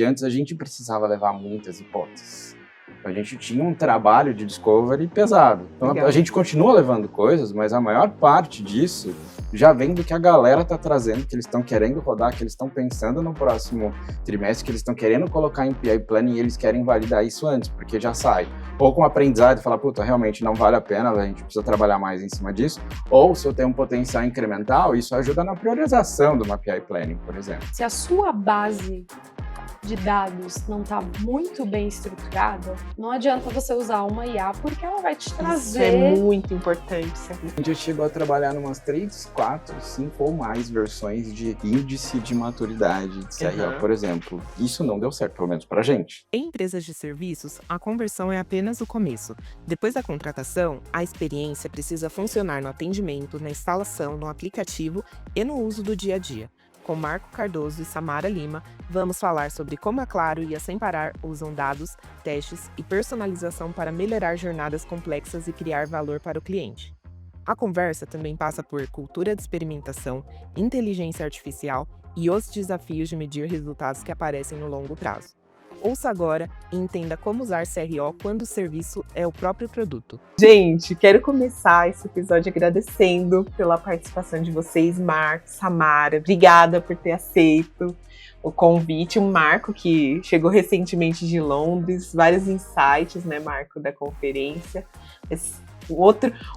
Antes a gente precisava levar muitas hipóteses. A gente tinha um trabalho de discovery pesado. Então Legal. a gente continua levando coisas, mas a maior parte disso já vem do que a galera está trazendo, que eles estão querendo rodar, que eles estão pensando no próximo trimestre, que eles estão querendo colocar em PI Planning e eles querem validar isso antes, porque já sai. Ou com aprendizado e falar, puta, realmente não vale a pena, a gente precisa trabalhar mais em cima disso. Ou se eu tenho um potencial incremental, isso ajuda na priorização do PI Planning, por exemplo. Se a sua base de dados não está muito bem estruturada, não adianta você usar uma IA, porque ela vai te trazer... Isso é muito importante. A gente chegou a trabalhar em umas 3, 4, 5 ou mais versões de índice de maturidade de CRO, por exemplo. Isso não deu certo, pelo menos pra gente. Em empresas de serviços, a conversão é apenas o começo. Depois da contratação, a experiência precisa funcionar no atendimento, na instalação, no aplicativo e no uso do dia a dia. Com Marco Cardoso e Samara Lima, vamos falar sobre como a Claro e a Sem Parar usam dados, testes e personalização para melhorar jornadas complexas e criar valor para o cliente. A conversa também passa por cultura de experimentação, inteligência artificial e os desafios de medir resultados que aparecem no longo prazo. Ouça agora e entenda como usar CRO quando o serviço é o próprio produto. Gente, quero começar esse episódio agradecendo pela participação de vocês, Marco, Samara. Obrigada por ter aceito o convite. O Marco, que chegou recentemente de Londres, vários insights, né, Marco, da conferência.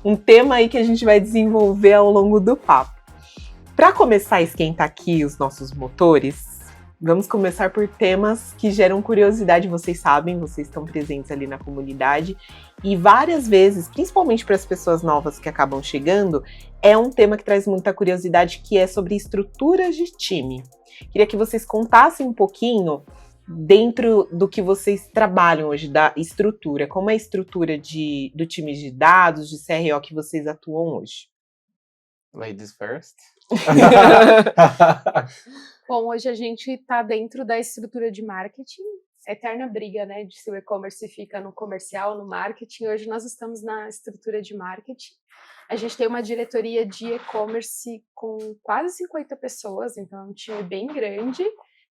Um tema aí que a gente vai desenvolver ao longo do papo. Para começar a esquentar aqui os nossos motores, vamos começar por temas que geram curiosidade, vocês sabem, vocês estão presentes ali na comunidade, e várias vezes, principalmente para as pessoas novas que acabam chegando, é um tema que traz muita curiosidade, que é sobre estruturas de time. Queria que vocês contassem um pouquinho, dentro do que vocês trabalham hoje, da estrutura, como é a estrutura do time de dados, de CRO que vocês atuam hoje. Ladies first. Bom, hoje a gente está dentro da estrutura de marketing, eterna briga, né, de se o e-commerce fica no comercial, no marketing. Hoje nós estamos na estrutura de marketing. A gente tem uma diretoria de e-commerce com quase 50 pessoas, então é um time bem grande.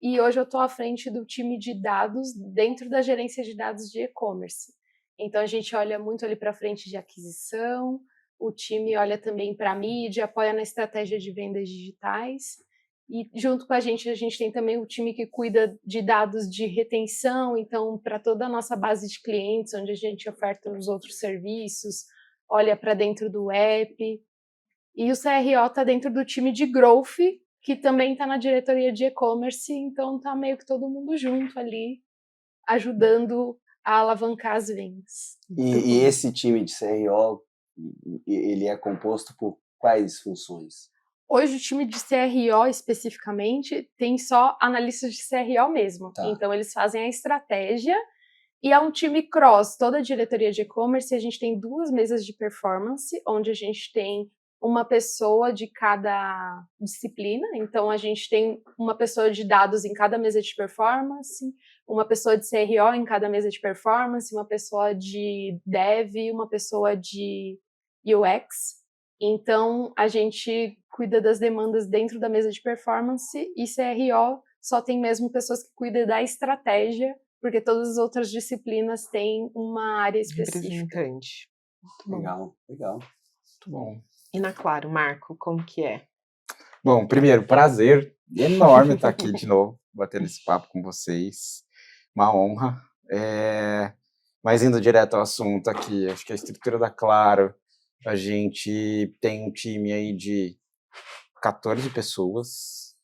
E hoje eu estou à frente do time de dados dentro da gerência de dados de e-commerce. Então a gente olha muito ali para frente de aquisição, o time olha também para a mídia, apoia na estratégia de vendas digitais. E junto com a gente tem também o time que cuida de dados de retenção, então para toda a nossa base de clientes, onde a gente oferta os outros serviços, olha para dentro do app. E o CRO está dentro do time de growth, que também está na diretoria de e-commerce, então está meio que todo mundo junto ali, ajudando a alavancar as vendas. E esse time de CRO, ele é composto por quais funções? Hoje o time de CRO especificamente tem só analistas de CRO mesmo. Tá. Então eles fazem a estratégia e é um time cross. Toda a diretoria de e-commerce, a gente tem 2 mesas de performance, onde a gente tem uma pessoa de cada disciplina. Então a gente tem uma pessoa de dados em cada mesa de performance, uma pessoa de CRO em cada mesa de performance, uma pessoa de dev, uma pessoa de UX. Então, a gente cuida das demandas dentro da mesa de performance e CRO só tem mesmo pessoas que cuidam da estratégia, porque todas as outras disciplinas têm uma área específica. Representante. Legal. Muito bom. E na Claro, Marco, como que é? Bom, primeiro, prazer enorme estar aqui de novo, batendo esse papo com vocês. Uma honra. Mas indo direto ao assunto aqui, acho que a estrutura da Claro, a gente tem um time aí de 14 pessoas,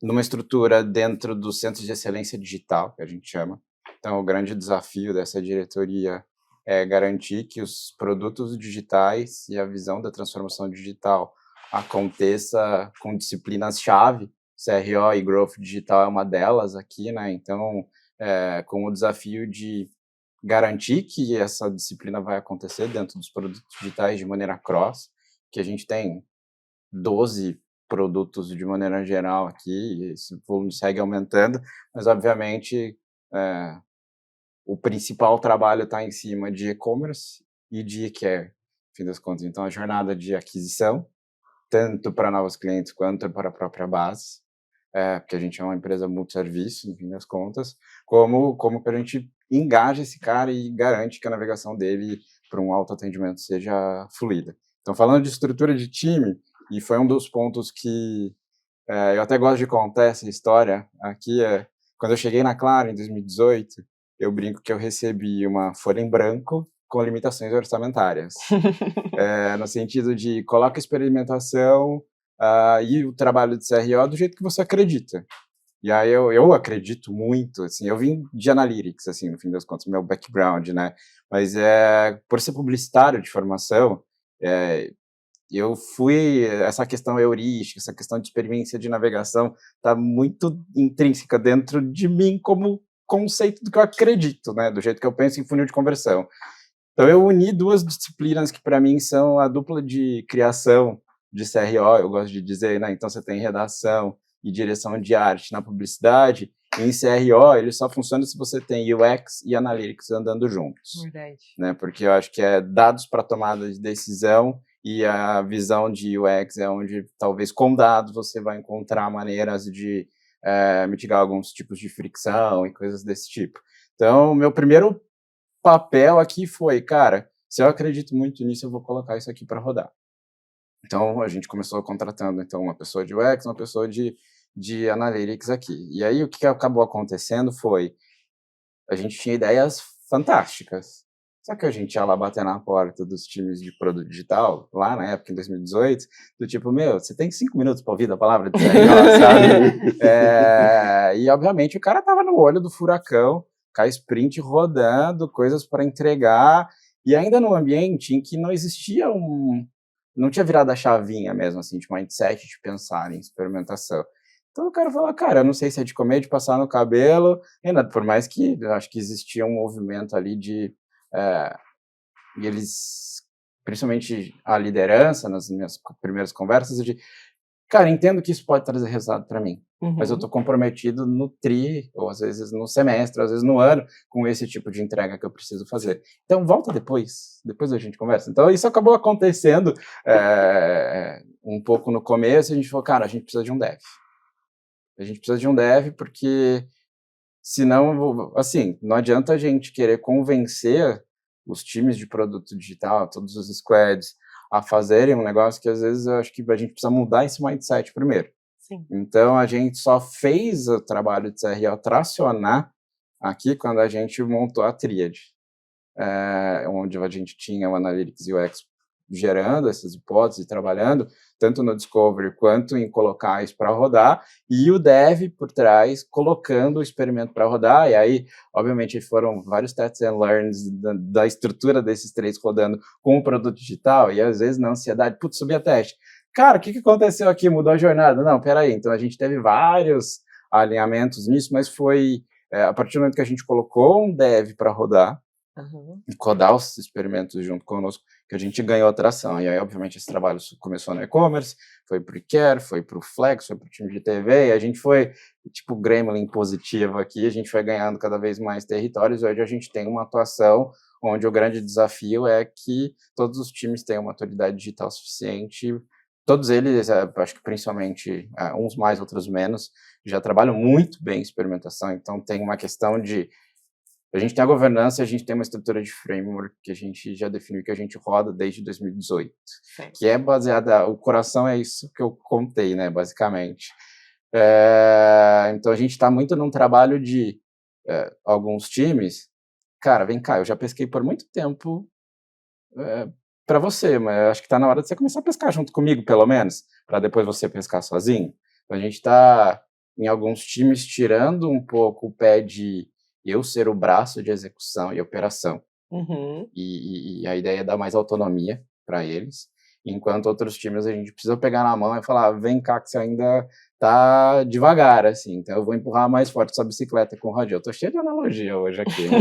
numa estrutura dentro do Centro de Excelência Digital, que a gente chama. Então, o grande desafio dessa diretoria é garantir que os produtos digitais e a visão da transformação digital aconteça com disciplinas-chave. CRO e Growth Digital é uma delas aqui, né? Então, com o desafio de garantir que essa disciplina vai acontecer dentro dos produtos digitais de maneira cross, que a gente tem 12 produtos de maneira geral aqui, e esse volume segue aumentando, mas obviamente o principal trabalho está em cima de e-commerce e de e-care, no fim das contas. Então, a jornada de aquisição, tanto para novos clientes quanto para a própria base, porque a gente é uma empresa multisserviço, no fim das contas, como que a gente engaja esse cara e garante que a navegação dele para um autoatendimento seja fluida. Então, falando de estrutura de time, e foi um dos pontos que eu até gosto de contar essa história aqui, quando eu cheguei na Claro em 2018, eu brinco que eu recebi uma folha em branco com limitações orçamentárias, no sentido de coloca experimentação e o trabalho de CRO do jeito que você acredita. E aí eu acredito muito, assim, eu vim de analytics, assim, no fim das contas, meu background, né? Mas por ser publicitário de formação, eu fui, essa questão heurística, essa questão de experiência de navegação, está muito intrínseca dentro de mim como conceito do que eu acredito, né? Do jeito que eu penso em funil de conversão. Então eu uni duas disciplinas que para mim são a dupla de criação de CRO, eu gosto de dizer, né? Então você tem redação e direção de arte na publicidade, e em CRO ele só funciona se você tem UX e Analytics andando juntos. Verdade. Né? Porque eu acho que é dados para tomada de decisão e a visão de UX é onde talvez com dados você vai encontrar maneiras de mitigar alguns tipos de fricção e coisas desse tipo. Então, meu primeiro papel aqui foi, cara, se eu acredito muito nisso, eu vou colocar isso aqui para rodar. Então, a gente começou contratando uma pessoa de UX, uma pessoa de Analytics aqui. E aí, o que acabou acontecendo foi, a gente tinha ideias fantásticas. Só que a gente ia lá bater na porta dos times de produto digital, lá na época, em 2018, do tipo, você tem 5 minutos para ouvir a palavra de CRO, sabe? E, obviamente, o cara tava no olho do furacão, com a sprint rodando, coisas para entregar, e ainda num ambiente em que não existia não tinha virado a chavinha mesmo, assim, de mindset de pensar em experimentação. Então o cara falou, cara, eu não sei se é de comer, de passar no cabelo, ainda por mais que eu acho que existia um movimento ali e eles, principalmente a liderança, nas minhas primeiras conversas, de, cara, entendo que isso pode trazer resultado para mim, mas eu estou comprometido no tri, ou às vezes no semestre, às vezes no ano, com esse tipo de entrega que eu preciso fazer. Então volta depois a gente conversa. Então isso acabou acontecendo um pouco no começo, a gente falou, cara, a gente precisa de um dev. A gente precisa de um dev porque, senão, assim, não adianta a gente querer convencer os times de produto digital, todos os squads, a fazerem um negócio que, às vezes, eu acho que a gente precisa mudar esse mindset primeiro. Sim. Então, a gente só fez o trabalho de CRO tracionar aqui quando a gente montou a tríade, onde a gente tinha o Analytics e o UX gerando essas hipóteses, trabalhando, tanto no Discovery quanto em colocar isso para rodar, e o Dev por trás colocando o experimento para rodar, e aí, obviamente, foram vários tests and learns da estrutura desses três rodando com o produto digital, e às vezes na ansiedade, putz, subir a teste. Cara, o que aconteceu aqui? Mudou a jornada? Não, peraí, então a gente teve vários alinhamentos nisso, mas foi a partir do momento que a gente colocou um Dev para rodar, e codar os experimentos junto conosco, que a gente ganhou atração. E aí, obviamente, esse trabalho começou no e-commerce, foi para o Care, foi para o Flex, foi para o time de TV, e a gente foi, tipo, Gremlin positivo aqui, a gente foi ganhando cada vez mais territórios, e hoje a gente tem uma atuação onde o grande desafio é que todos os times tenham maturidade digital suficiente, todos eles, acho que principalmente, uns mais, outros menos, já trabalham muito bem em experimentação, então tem uma questão de a gente tem a governança, a gente tem uma estrutura de framework que a gente já definiu, que a gente roda desde 2018, que é baseada, o coração é isso que eu contei, né, basicamente. Então a gente está muito num trabalho de alguns times, cara, vem cá, eu já pesquei por muito tempo para você, mas eu acho que está na hora de você começar a pescar junto comigo, pelo menos, para depois você pescar sozinho. Então, a gente está, em alguns times, tirando um pouco o pé de eu ser o braço de execução e operação. E a ideia é dar mais autonomia para eles, enquanto outros times a gente precisa pegar na mão e falar, vem cá que você ainda tá devagar, assim, então eu vou empurrar mais forte sua bicicleta com o rodinho. Eu tô cheio de analogia hoje aqui, né?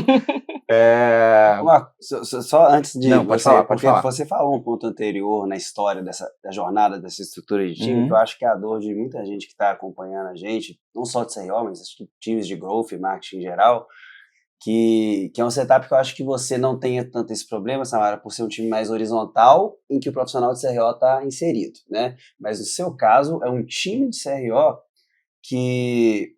Só antes de Não, pode falar. Você falou um ponto anterior na história da jornada dessa estrutura de time, que eu acho que é a dor de muita gente que está acompanhando a gente, não só de CRO, mas acho que times de growth e marketing em geral, que é um setup que eu acho que você não tenha tanto esse problema, Samara, por ser um time mais horizontal, em que o profissional de CRO está inserido, né? Mas no seu caso, é um time de CRO que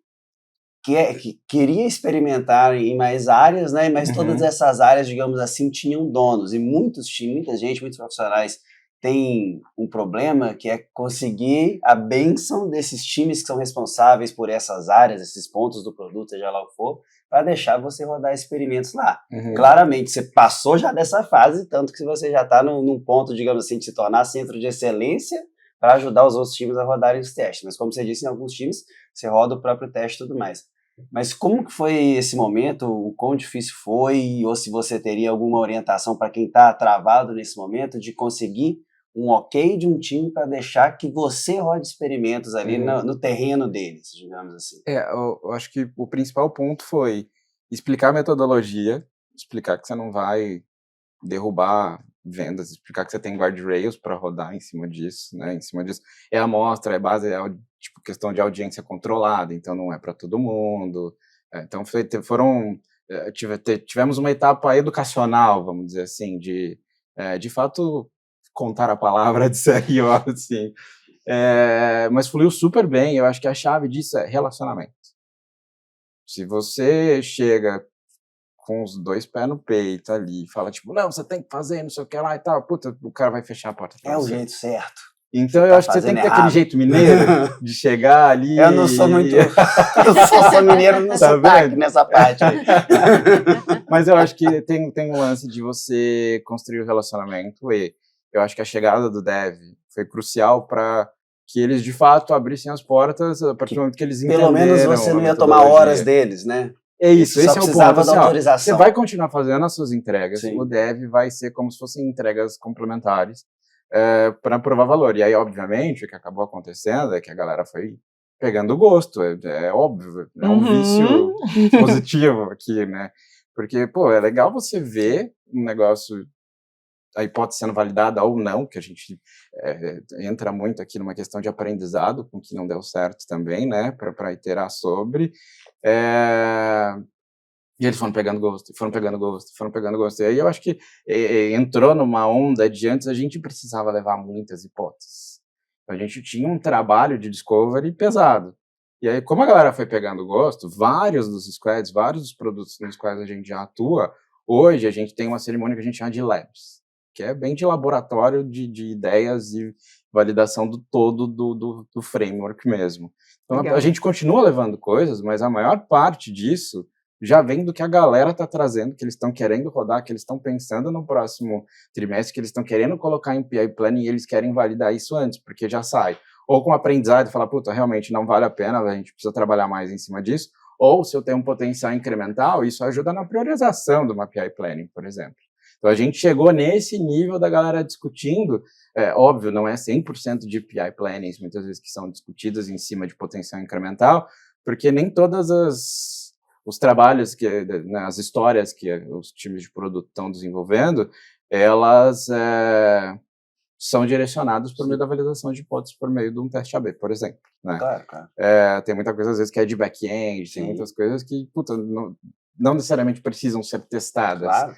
queria experimentar em mais áreas, né? Mas todas essas áreas, digamos assim, tinham donos. E muita gente, muitos profissionais têm um problema que é conseguir a bênção desses times que são responsáveis por essas áreas, esses pontos do produto, seja lá o que for, para deixar você rodar experimentos lá. Claramente, você passou já dessa fase, tanto que você já está num ponto, digamos assim, de se tornar centro de excelência para ajudar os outros times a rodarem os testes. Mas como você disse, em alguns times, você roda o próprio teste e tudo mais. Mas como que foi esse momento? O quão difícil foi? Ou se você teria alguma orientação para quem está travado nesse momento de conseguir um ok de um time para deixar que você rode experimentos ali no terreno deles, digamos assim? Eu acho que o principal ponto foi explicar a metodologia, explicar que você não vai derrubar vendas, explicar que você tem guardrails para rodar em cima disso, né? Em cima disso é amostra, é base, tipo questão de audiência controlada, então não é para todo mundo. Então tivemos uma etapa educacional, vamos dizer assim, de fato contar a palavra de CRO, assim. Mas fluiu super bem. Eu acho que a chave disso é relacionamento. Se você chega com os 2 pés no peito ali e fala, tipo, não, você tem que fazer, não sei o que lá e tal, puta, o cara vai fechar a porta pra você. É o jeito certo. Então eu acho que você tem que ter aquele jeito mineiro de chegar ali. Eu não sou muito. Eu sou mineiro no sotaque nessa parte. Mas eu acho que tem um lance de você construir o relacionamento, e eu acho que a chegada do Dev foi crucial para que eles de fato abrissem as portas a partir do momento que eles entenderam. Pelo menos você não ia tomar horas deles, né? É isso, esse é o ponto. Assim, autorização. Você vai continuar fazendo as suas entregas, Sim. O Dev vai ser como se fossem entregas complementares para provar valor. E aí, obviamente, o que acabou acontecendo é que a galera foi pegando gosto, é óbvio, é um vício positivo aqui, né? Porque, pô, é legal você ver um negócio, a hipótese sendo validada ou não, que a gente entra muito aqui numa questão de aprendizado com o que não deu certo também, né, para iterar sobre. E eles foram pegando gosto. E aí eu acho que entrou numa onda de antes a gente precisava levar muitas hipóteses. A gente tinha um trabalho de discovery pesado. E aí, como a galera foi pegando gosto, vários dos squads, vários dos produtos nos quais a gente já atua, hoje a gente tem uma cerimônia que a gente chama de labs, que é bem de laboratório de ideias e validação do todo do framework mesmo. Então, a gente continua levando coisas, mas a maior parte disso já vem do que a galera está trazendo, que eles estão querendo rodar, que eles estão pensando no próximo trimestre, que eles estão querendo colocar em PI Planning e eles querem validar isso antes, porque já sai. Ou com aprendizado, falar, puta, realmente não vale a pena, a gente precisa trabalhar mais em cima disso. Ou se eu tenho um potencial incremental, isso ajuda na priorização do PI Planning, por exemplo. Então, a gente chegou nesse nível da galera discutindo, óbvio, não é 100% de PI Plannings, muitas vezes que são discutidas em cima de potencial incremental, porque nem todas os trabalhos, né, as histórias que os times de produto estão desenvolvendo, elas são direcionadas por meio da validação de hipóteses por meio de um teste AB, por exemplo. Né? Claro. Tem muita coisa, às vezes, que é de back-end, tem muitas coisas que, puta, não necessariamente precisam ser testadas. Claro.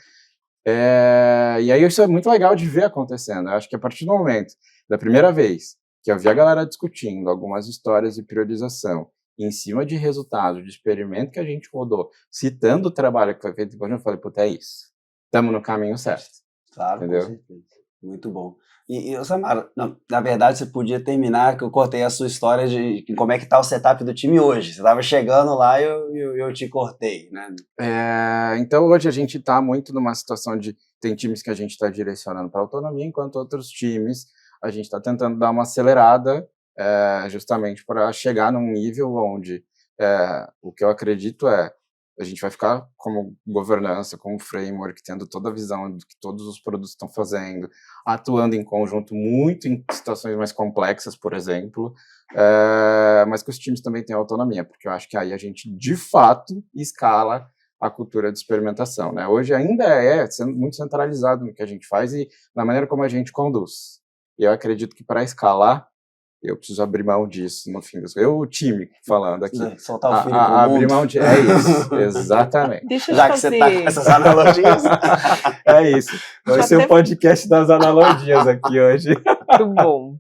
E aí isso é muito legal de ver acontecendo. Eu acho que a partir do momento, da primeira vez, que eu vi a galera discutindo algumas histórias de priorização em cima de resultado, de experimento que a gente rodou, citando o trabalho que foi feito, eu falei, puta, é isso. Estamos no caminho certo. Claro, entendeu? Com certeza. Muito bom. E Samara, na verdade, você podia terminar, que eu cortei a sua história de como é que está o setup do time hoje. Você estava chegando lá e eu te cortei, né? Então, hoje a gente está muito numa situação de... Tem times que a gente está direcionando para autonomia, enquanto outros times a gente está tentando dar uma acelerada justamente para chegar num nível onde o que eu acredito a gente vai ficar como governança, como framework, tendo toda a visão do que todos os produtos estão fazendo, atuando em conjunto muito em situações mais complexas, por exemplo, mas que os times também têm autonomia, porque eu acho que aí a gente, de fato, escala a cultura de experimentação. Né? Hoje ainda muito centralizado no que a gente faz e na maneira como a gente conduz. E eu acredito que para escalar, eu preciso abrir mão disso no fim. O time falando aqui. Soltar o filho pro mundo. Abrir mão de... É isso, exatamente. Deixa eu Já fazer... que você tá com essas analogias. É isso. Vai ser o podcast das analogias aqui hoje. Muito bom.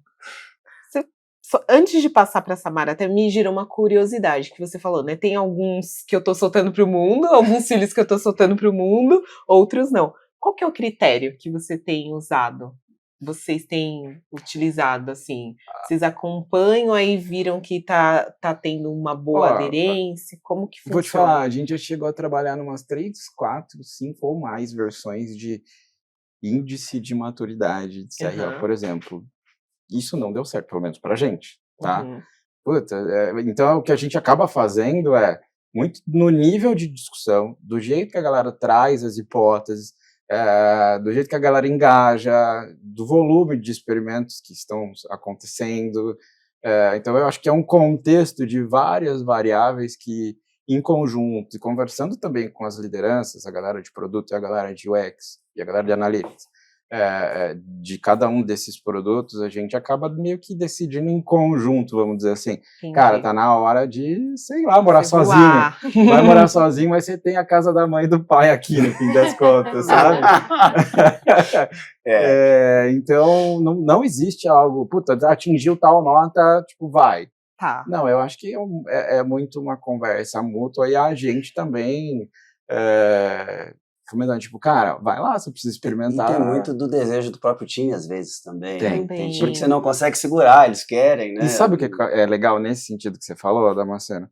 Antes de passar para a Samara, até me gira uma curiosidade que você falou, né? Tem alguns que eu tô soltando para o mundo, alguns filhos que eu tô soltando para o mundo, outros não. Qual que é o critério que você tem usado? Vocês têm utilizado, assim? Vocês acompanham, aí viram que tá tendo uma boa aderência? Como que funciona? Vou te falar, a gente já chegou a trabalhar numas 3, 4, 5 ou mais versões de índice de maturidade de CRO, por exemplo. Isso não deu certo, pelo menos pra gente, tá? Puta, então o que a gente acaba fazendo é muito no nível de discussão, do jeito que a galera traz as hipóteses, do jeito que a galera engaja, do volume de experimentos que estão acontecendo. Então eu acho que é um contexto de várias variáveis que, em conjunto, e conversando também com as lideranças, a galera de produto e a galera de UX e a galera de analytics, de cada um desses produtos, a gente acaba meio que decidindo em conjunto, vamos dizer assim. Entendi. Cara, tá na hora de, sei lá, morar sozinho. Vai morar sozinho, mas você tem a casa da mãe e do pai aqui, no fim das contas, sabe? Então, não existe algo, puta, atingiu tal nota, tipo, vai. Tá. Não, eu acho que é muito uma conversa mútua, e a gente também... tipo, cara, vai lá, você precisa experimentar. E tem muito do desejo do próprio time, às vezes, também. Tem. Tem time que você não consegue segurar, eles querem, né? E sabe o que é legal nesse sentido que você falou, Damasceno?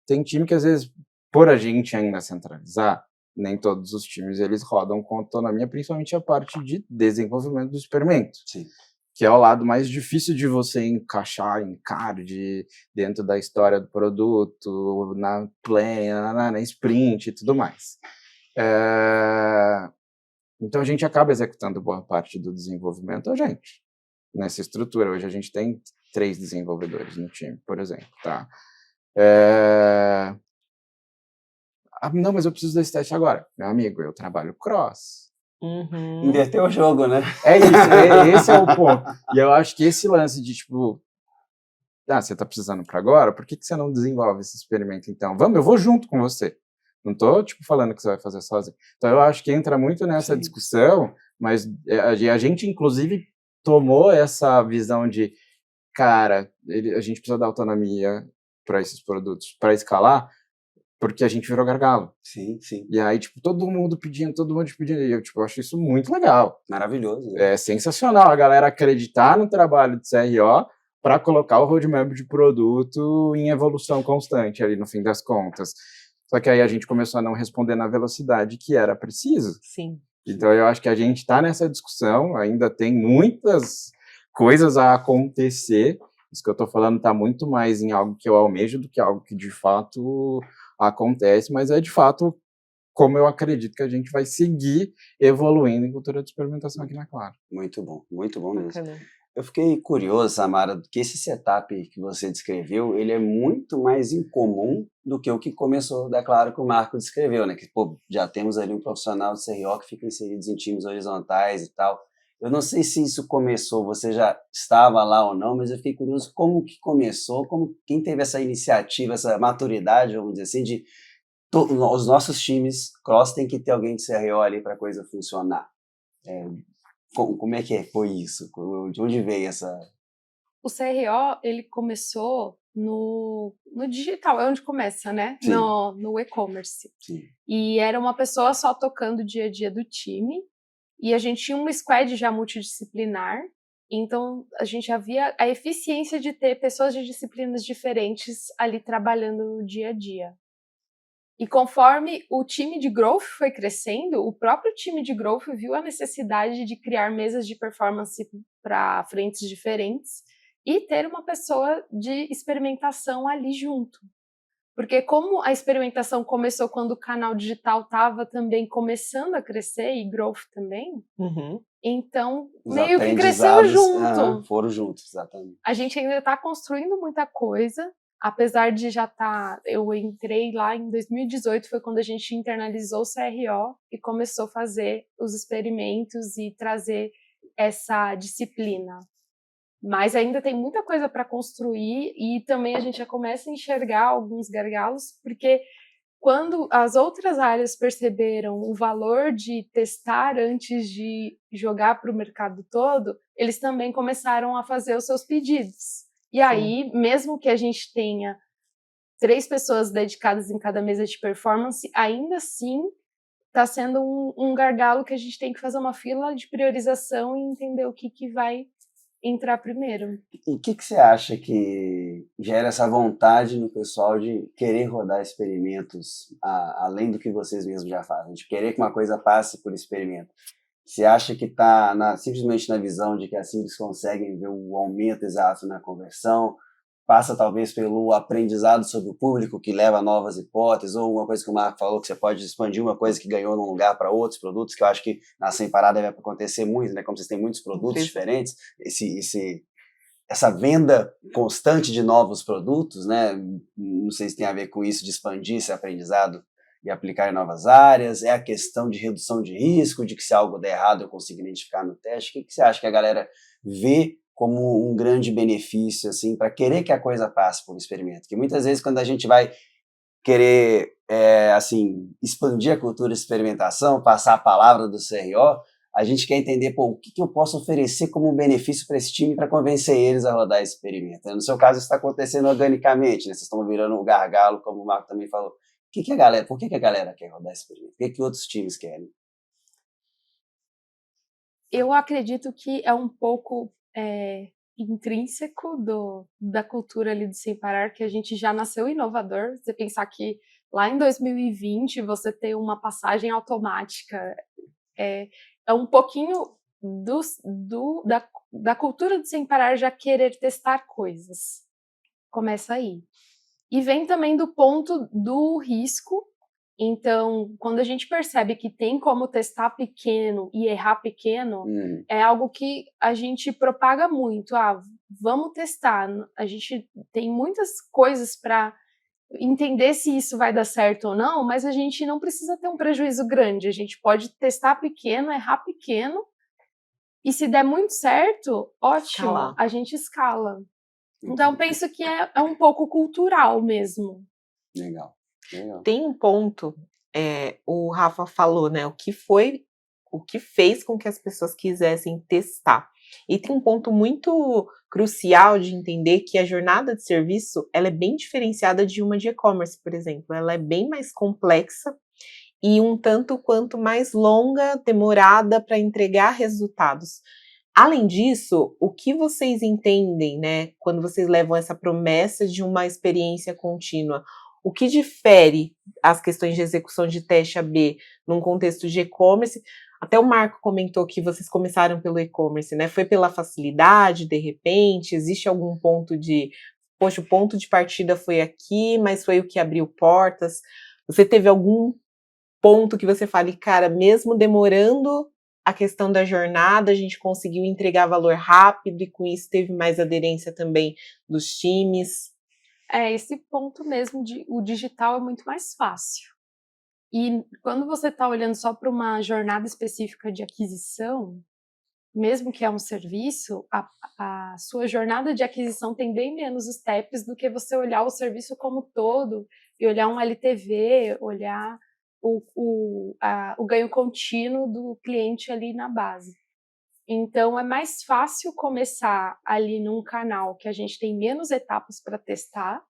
Tem time que, às vezes, por a gente ainda centralizar, nem todos os times, eles rodam com autonomia, principalmente a parte de desenvolvimento do experimento. Sim. Que é o lado mais difícil de você encaixar em card, dentro da história do produto, na play, na sprint e tudo mais. Então a gente acaba executando boa parte do desenvolvimento nessa estrutura. Hoje a gente tem 3 desenvolvedores no time, por exemplo, tá? Não, mas eu preciso desse teste agora. Meu amigo, eu trabalho cross. Inverteu o jogo, né? É isso, esse é o ponto. E eu acho que esse lance de, tipo, você tá precisando para agora, por que você não desenvolve esse experimento então? Vamos, eu vou junto com você. Não tô, tipo, falando que você vai fazer sozinho. Então, eu acho que entra muito nessa discussão, mas a gente, inclusive, tomou essa visão de, cara, a gente precisa dar autonomia para esses produtos, para escalar, porque a gente virou gargalo. Sim. E aí, tipo, todo mundo pedindo, e eu, tipo, acho isso muito legal. Maravilhoso. Né? É sensacional a galera acreditar no trabalho de CRO para colocar o roadmap de produto em evolução constante ali, no fim das contas. Só que aí a gente começou a não responder na velocidade que era preciso. Sim. Então eu acho que a gente está nessa discussão, ainda tem muitas coisas a acontecer. Isso que eu estou falando está muito mais em algo que eu almejo do que algo que de fato acontece, mas é de fato como eu acredito que a gente vai seguir evoluindo em cultura de experimentação aqui na Claro. Muito bom mesmo. Eu fiquei curioso, Samara, que esse setup que você descreveu, ele é muito mais incomum do que o que começou da Claro que o Marco descreveu, né? Que, já temos ali um profissional de CRO que fica inserido em times horizontais e tal. Eu não sei se isso começou, você já estava lá ou não, mas eu fiquei curioso como que começou, quem teve essa iniciativa, essa maturidade, vamos dizer assim, de os nossos times cross tem que ter alguém de CRO ali para a coisa funcionar. Como é que foi isso? De onde veio essa... O CRO, ele começou no digital, é onde começa, né? Sim. No e-commerce. Sim. E era uma pessoa só tocando o dia a dia do time, e a gente tinha uma squad já multidisciplinar, então a gente havia a eficiência de ter pessoas de disciplinas diferentes ali trabalhando no dia a dia. E conforme o time de growth foi crescendo, o próprio time de growth viu a necessidade de criar mesas de performance para frentes diferentes e ter uma pessoa de experimentação ali junto. Porque como a experimentação começou quando o canal digital estava também começando a crescer, e growth também, então meio que cresceu junto. Foram juntos, exatamente. A gente ainda está construindo muita coisa, apesar de já estar... Eu entrei lá em 2018, foi quando a gente internalizou o CRO e começou a fazer os experimentos e trazer essa disciplina. Mas ainda tem muita coisa para construir e também a gente já começa a enxergar alguns gargalos, porque quando as outras áreas perceberam o valor de testar antes de jogar para o mercado todo, eles também começaram a fazer os seus pedidos. E aí, mesmo que a gente tenha 3 pessoas dedicadas em cada mesa de performance, ainda assim está sendo um gargalo que a gente tem que fazer uma fila de priorização e entender o que vai entrar primeiro. E o que você acha que gera essa vontade no pessoal de querer rodar experimentos além do que vocês mesmos já fazem, de querer que uma coisa passe por experimento? Você acha que está simplesmente na visão de que assim eles conseguem ver o aumento exato na conversão? Passa talvez pelo aprendizado sobre o público que leva a novas hipóteses, ou uma coisa que o Marco falou, que você pode expandir uma coisa que ganhou num lugar para outros produtos, que eu acho que na Sem Parar deve acontecer muito, né? Como vocês têm muitos produtos diferentes, essa venda constante de novos produtos, né? Não sei se tem a ver com isso, de expandir esse aprendizado e aplicar em novas áreas, é a questão de redução de risco, de que se algo der errado eu consigo identificar no teste. O que você acha que a galera vê como um grande benefício, assim, para querer que a coisa passe por um experimento? Porque muitas vezes quando a gente vai querer, assim, expandir a cultura de experimentação, passar a palavra do CRO, a gente quer entender, pô, o que eu posso oferecer como benefício para esse time para convencer eles a rodar esse experimento. No seu caso, isso está acontecendo organicamente, né? Vocês estão virando um gargalo, como o Marco também falou. Por que a galera quer rodar esse experimento? Por que outros times querem? Eu acredito que é um pouco intrínseco da cultura ali do Sem Parar, que a gente já nasceu inovador. Você pensar que lá em 2020 você ter uma passagem automática é um pouquinho da cultura do Sem Parar já querer testar coisas. Começa aí. E vem também do ponto do risco. Então, quando a gente percebe que tem como testar pequeno e errar pequeno, é algo que a gente propaga muito. Vamos testar. A gente tem muitas coisas para entender se isso vai dar certo ou não, mas a gente não precisa ter um prejuízo grande. A gente pode testar pequeno, errar pequeno, e se der muito certo, ótimo, a gente escala. Então, penso que é um pouco cultural mesmo. Legal. Tem um ponto, o Rafa falou, né, o que fez com que as pessoas quisessem testar. E tem um ponto muito crucial de entender que a jornada de serviço, ela é bem diferenciada de uma de e-commerce, por exemplo. Ela é bem mais complexa e um tanto quanto mais longa, demorada para entregar resultados. Além disso, o que vocês entendem, né, quando vocês levam essa promessa de uma experiência contínua? O que difere as questões de execução de teste AB num contexto de e-commerce? Até o Marco comentou que vocês começaram pelo e-commerce, né? Foi pela facilidade, de repente? Existe algum ponto de, poxa, o ponto de partida foi aqui, mas foi o que abriu portas? Você teve algum ponto que você fale, cara, mesmo demorando a questão da jornada, a gente conseguiu entregar valor rápido e com isso teve mais aderência também dos times? Esse ponto mesmo o digital é muito mais fácil. E quando você está olhando só para uma jornada específica de aquisição, mesmo que é um serviço, a sua jornada de aquisição tem bem menos steps do que você olhar o serviço como todo e olhar um LTV, olhar o ganho contínuo do cliente ali na base. Então, é mais fácil começar ali num canal que a gente tem menos etapas para testar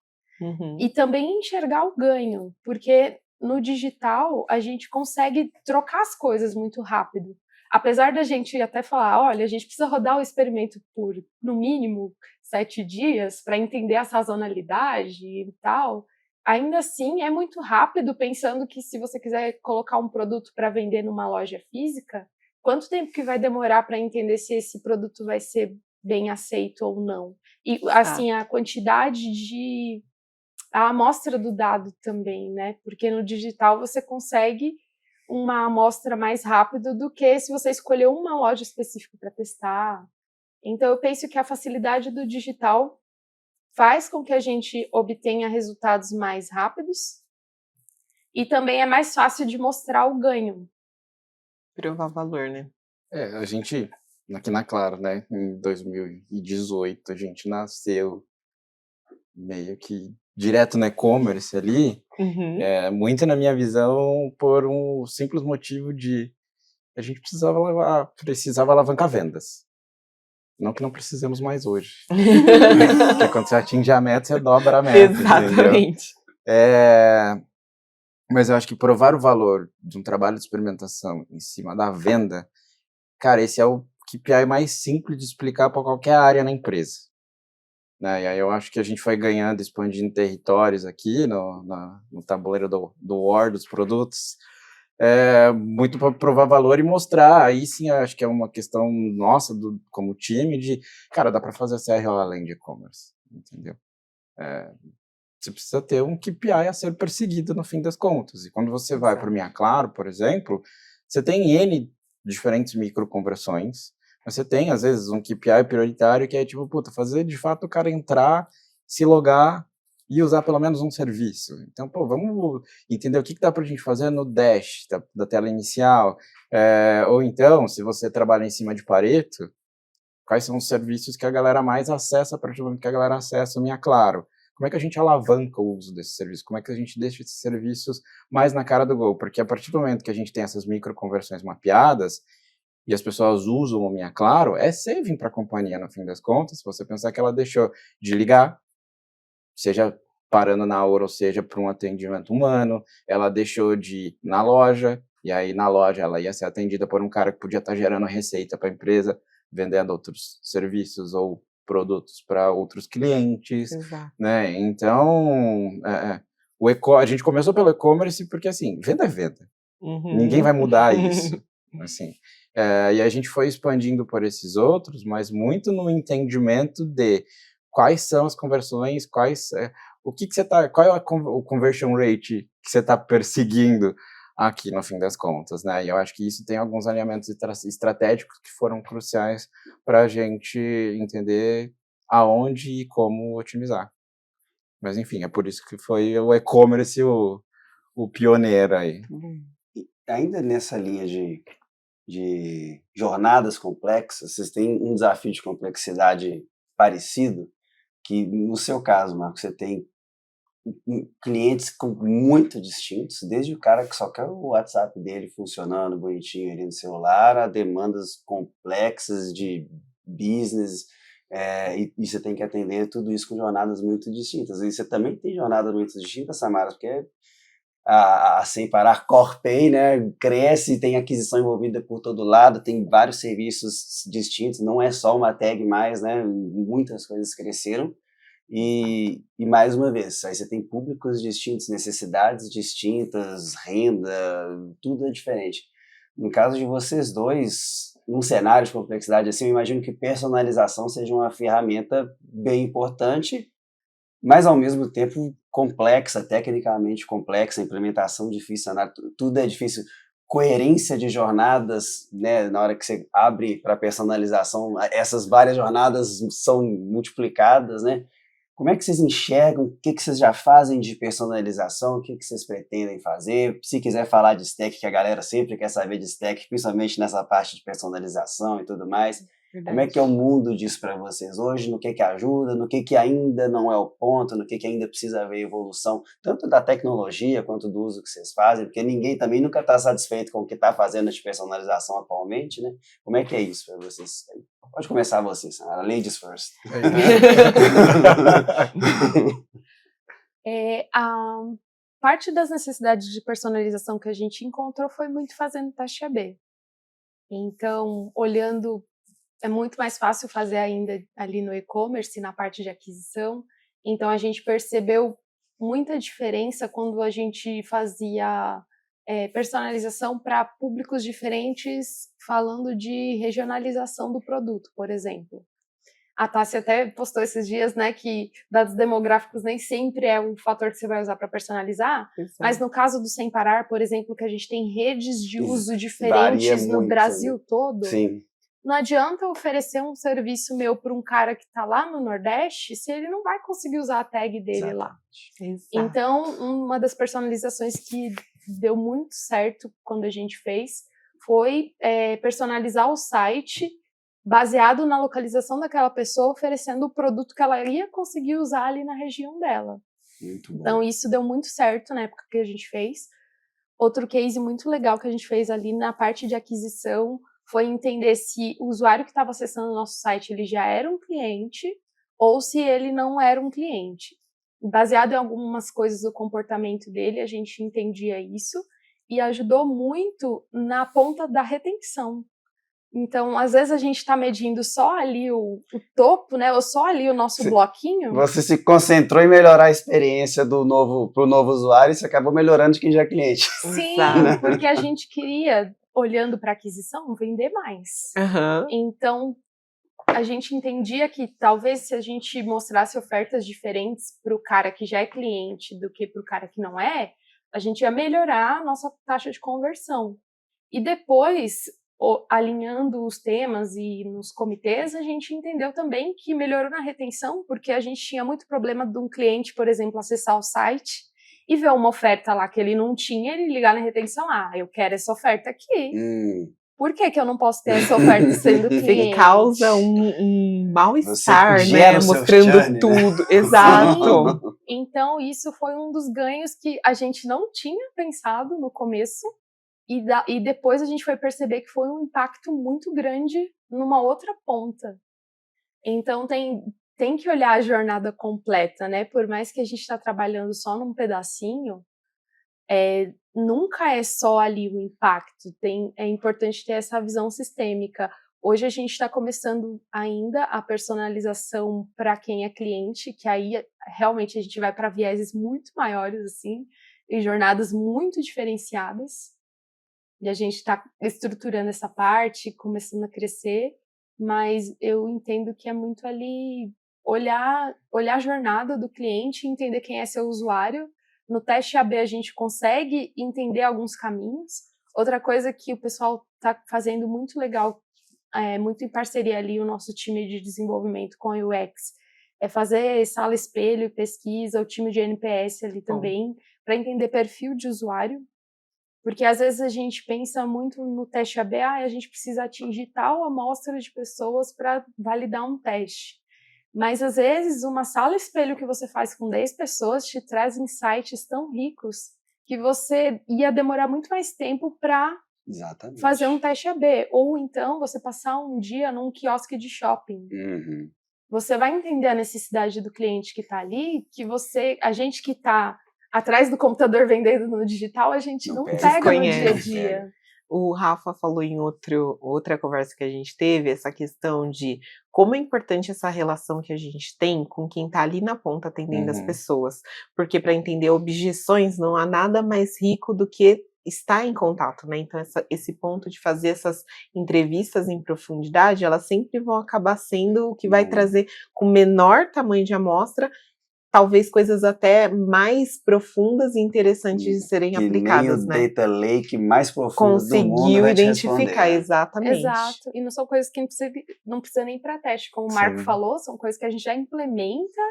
e também enxergar o ganho, porque no digital a gente consegue trocar as coisas muito rápido. Apesar da gente até falar, olha, a gente precisa rodar o experimento por, no mínimo, 7 dias para entender a sazonalidade e tal, ainda assim é muito rápido, pensando que se você quiser colocar um produto para vender numa loja física, quanto tempo que vai demorar para entender se esse produto vai ser bem aceito ou não? E, assim, a quantidade a amostra do dado também, né? Porque no digital você consegue uma amostra mais rápido do que se você escolher uma loja específica para testar. Então, eu penso que a facilidade do digital faz com que a gente obtenha resultados mais rápidos e também é mais fácil de mostrar o ganho. Provar valor, né? A gente, aqui na Claro, né, em 2018, a gente nasceu meio que direto no e-commerce ali, muito na minha visão por um simples motivo de a gente precisava alavancar vendas. Não que não precisemos mais hoje. Porque quando você atinge a meta, você dobra a meta. Exatamente. Mas eu acho que provar o valor de um trabalho de experimentação em cima da venda, cara, esse é o KPI mais simples de explicar para qualquer área na empresa. Né? E aí eu acho que a gente foi ganhando, expandindo territórios aqui no tabuleiro do War, dos produtos, muito para provar valor e mostrar. Aí sim, acho que é uma questão nossa, como time, de, cara, dá para fazer CRO além de e-commerce, entendeu? Você precisa ter um KPI a ser perseguido no fim das contas. E quando você vai para o Minha Claro, por exemplo, você tem N diferentes microconversões, mas você tem, às vezes, um KPI prioritário que é tipo, fazer de fato o cara entrar, se logar e usar pelo menos um serviço. Então, vamos entender o que dá para a gente fazer no dash da tela inicial. Ou então, se você trabalha em cima de Pareto, quais são os serviços que a galera mais acessa a partir do momento que a galera acessa o Minha Claro? Como é que a gente alavanca o uso desse serviço? Como é que a gente deixa esses serviços mais na cara do gol? Porque a partir do momento que a gente tem essas microconversões mapeadas e as pessoas usam o Minha Claro, é saving para a companhia, no fim das contas. Se você pensar que ela deixou de ligar, seja parando na hora ou seja para um atendimento humano, ela deixou de ir na loja, e aí na loja ela ia ser atendida por um cara que podia estar gerando receita para a empresa, vendendo outros serviços ou produtos para outros clientes, né? Então, a gente começou pelo e-commerce porque, assim, venda é venda. Ninguém vai mudar isso, assim. E a gente foi expandindo por esses outros, mas muito no entendimento de quais são as conversões, qual é o conversion rate que você está perseguindo aqui, no fim das contas, né? E eu acho que isso tem alguns alinhamentos estratégicos que foram cruciais para a gente entender aonde e como otimizar. Mas, enfim, é por isso que foi o e-commerce o pioneiro aí. Ainda nessa linha de jornadas complexas, vocês têm um desafio de complexidade parecido, que no seu caso, Marco, você tem clientes muito distintos, desde o cara que só quer o WhatsApp dele funcionando bonitinho ali no celular, a demandas complexas de business, e você tem que atender tudo isso com jornadas muito distintas. E você também tem jornadas muito distintas, Samara, porque a Sem Parar Corpay, né, cresce, tem aquisição envolvida por todo lado, tem vários serviços distintos, não é só uma tag mais, né, muitas coisas cresceram. E mais uma vez, aí você tem públicos distintos, necessidades distintas, renda, tudo é diferente. No caso de vocês dois, num cenário de complexidade assim, eu imagino que personalização seja uma ferramenta bem importante, mas ao mesmo tempo complexa, tecnicamente complexa, implementação difícil, tudo é difícil. Coerência de jornadas, né, na hora que você abre para personalização, essas várias jornadas são multiplicadas, né? Como é que vocês enxergam? O que vocês já fazem de personalização? O que vocês pretendem fazer? Se quiser falar de stack, que a galera sempre quer saber de stack, principalmente nessa parte de personalização e tudo mais. Verdade. Como é que é o mundo disso para vocês hoje? No que ajuda? No que ainda não é o ponto? No que ainda precisa haver evolução? Tanto da tecnologia quanto do uso que vocês fazem, porque ninguém também nunca está satisfeito com o que está fazendo de personalização atualmente, né? Como é que é isso para vocês? Pode começar você, Samara. Ladies first. A parte das necessidades de personalização que a gente encontrou foi muito fazendo teste AB. Então, olhando, é muito mais fácil fazer ainda ali no e-commerce, na parte de aquisição. Então, a gente percebeu muita diferença quando a gente fazia personalização para públicos diferentes, falando de regionalização do produto, por exemplo. A Tássia até postou esses dias, né, que dados demográficos nem sempre é um fator que você vai usar para personalizar, mas no caso do Sem Parar, por exemplo, que a gente tem redes de uso diferentes no Brasil todo, sim. Não adianta eu oferecer um serviço meu para um cara que está lá no Nordeste se ele não vai conseguir usar a tag dele lá. Exato. Então, uma das personalizações que deu muito certo quando a gente fez foi personalizar o site baseado na localização daquela pessoa, oferecendo o produto que ela ia conseguir usar ali na região dela. Muito bom. Então, isso deu muito certo na época que a gente fez. Outro case muito legal que a gente fez ali na parte de aquisição foi entender se o usuário que estava acessando o nosso site ele já era um cliente ou se ele não era um cliente. Baseado em algumas coisas do comportamento dele, a gente entendia isso e ajudou muito na ponta da retenção. Então, às vezes a gente está medindo só ali o topo, né? Ou só ali o nosso bloquinho. Você se concentrou em melhorar a experiência para o novo usuário e você acabou melhorando de quem já é cliente. Sim, porque a gente queria, olhando para aquisição, vender mais. Então, a gente entendia que talvez se a gente mostrasse ofertas diferentes para o cara que já é cliente do que para o cara que não é, a gente ia melhorar a nossa taxa de conversão. E depois, alinhando os temas e nos comitês, a gente entendeu também que melhorou na retenção, porque a gente tinha muito problema de um cliente, por exemplo, acessar o site e ver uma oferta lá que ele não tinha, ele ligar na retenção, eu quero essa oferta aqui. Por que eu não posso ter essa oferta sendo cliente? Você causa um mal-estar, né? Mostrando tudo. Né? Exato. Então, isso foi um dos ganhos que a gente não tinha pensado no começo, e depois a gente foi perceber que foi um impacto muito grande numa outra ponta. Então, tem que olhar a jornada completa, né? Por mais que a gente está trabalhando só num pedacinho, nunca é só ali o impacto. É importante ter essa visão sistêmica. Hoje a gente está começando ainda a personalização para quem é cliente, que aí realmente a gente vai para vieses muito maiores, assim, e jornadas muito diferenciadas. E a gente está estruturando essa parte, começando a crescer, mas eu entendo que é muito ali olhar a jornada do cliente, entender quem é seu usuário. No teste AB a gente consegue entender alguns caminhos. Outra coisa que o pessoal está fazendo muito legal, muito em parceria ali, o nosso time de desenvolvimento com a UX, é fazer sala espelho e pesquisa, o time de NPS ali também, para entender perfil de usuário. Porque às vezes a gente pensa muito no teste AB, a gente precisa atingir tal amostra de pessoas para validar um teste. Mas às vezes uma sala espelho que você faz com 10 pessoas te traz insights tão ricos que você ia demorar muito mais tempo para fazer um teste AB. Ou então você passar um dia num quiosque de shopping. Você vai entender a necessidade do cliente que está ali, que a gente que está atrás do computador vendendo no digital, a gente não pega no dia a dia. O Rafa falou em outra conversa que a gente teve, essa questão de como é importante essa relação que a gente tem com quem está ali na ponta atendendo as pessoas. Porque para entender objeções, não há nada mais rico do que estar em contato, né? Então esse ponto de fazer essas entrevistas em profundidade, elas sempre vão acabar sendo o que vai trazer com menor tamanho de amostra, talvez coisas até mais profundas e interessantes de serem aplicadas, nem o data lake mais profundo do mundo conseguiu identificar, exatamente. Exato, e não são coisas que não precisa nem para teste, como o Marco falou, são coisas que a gente já implementa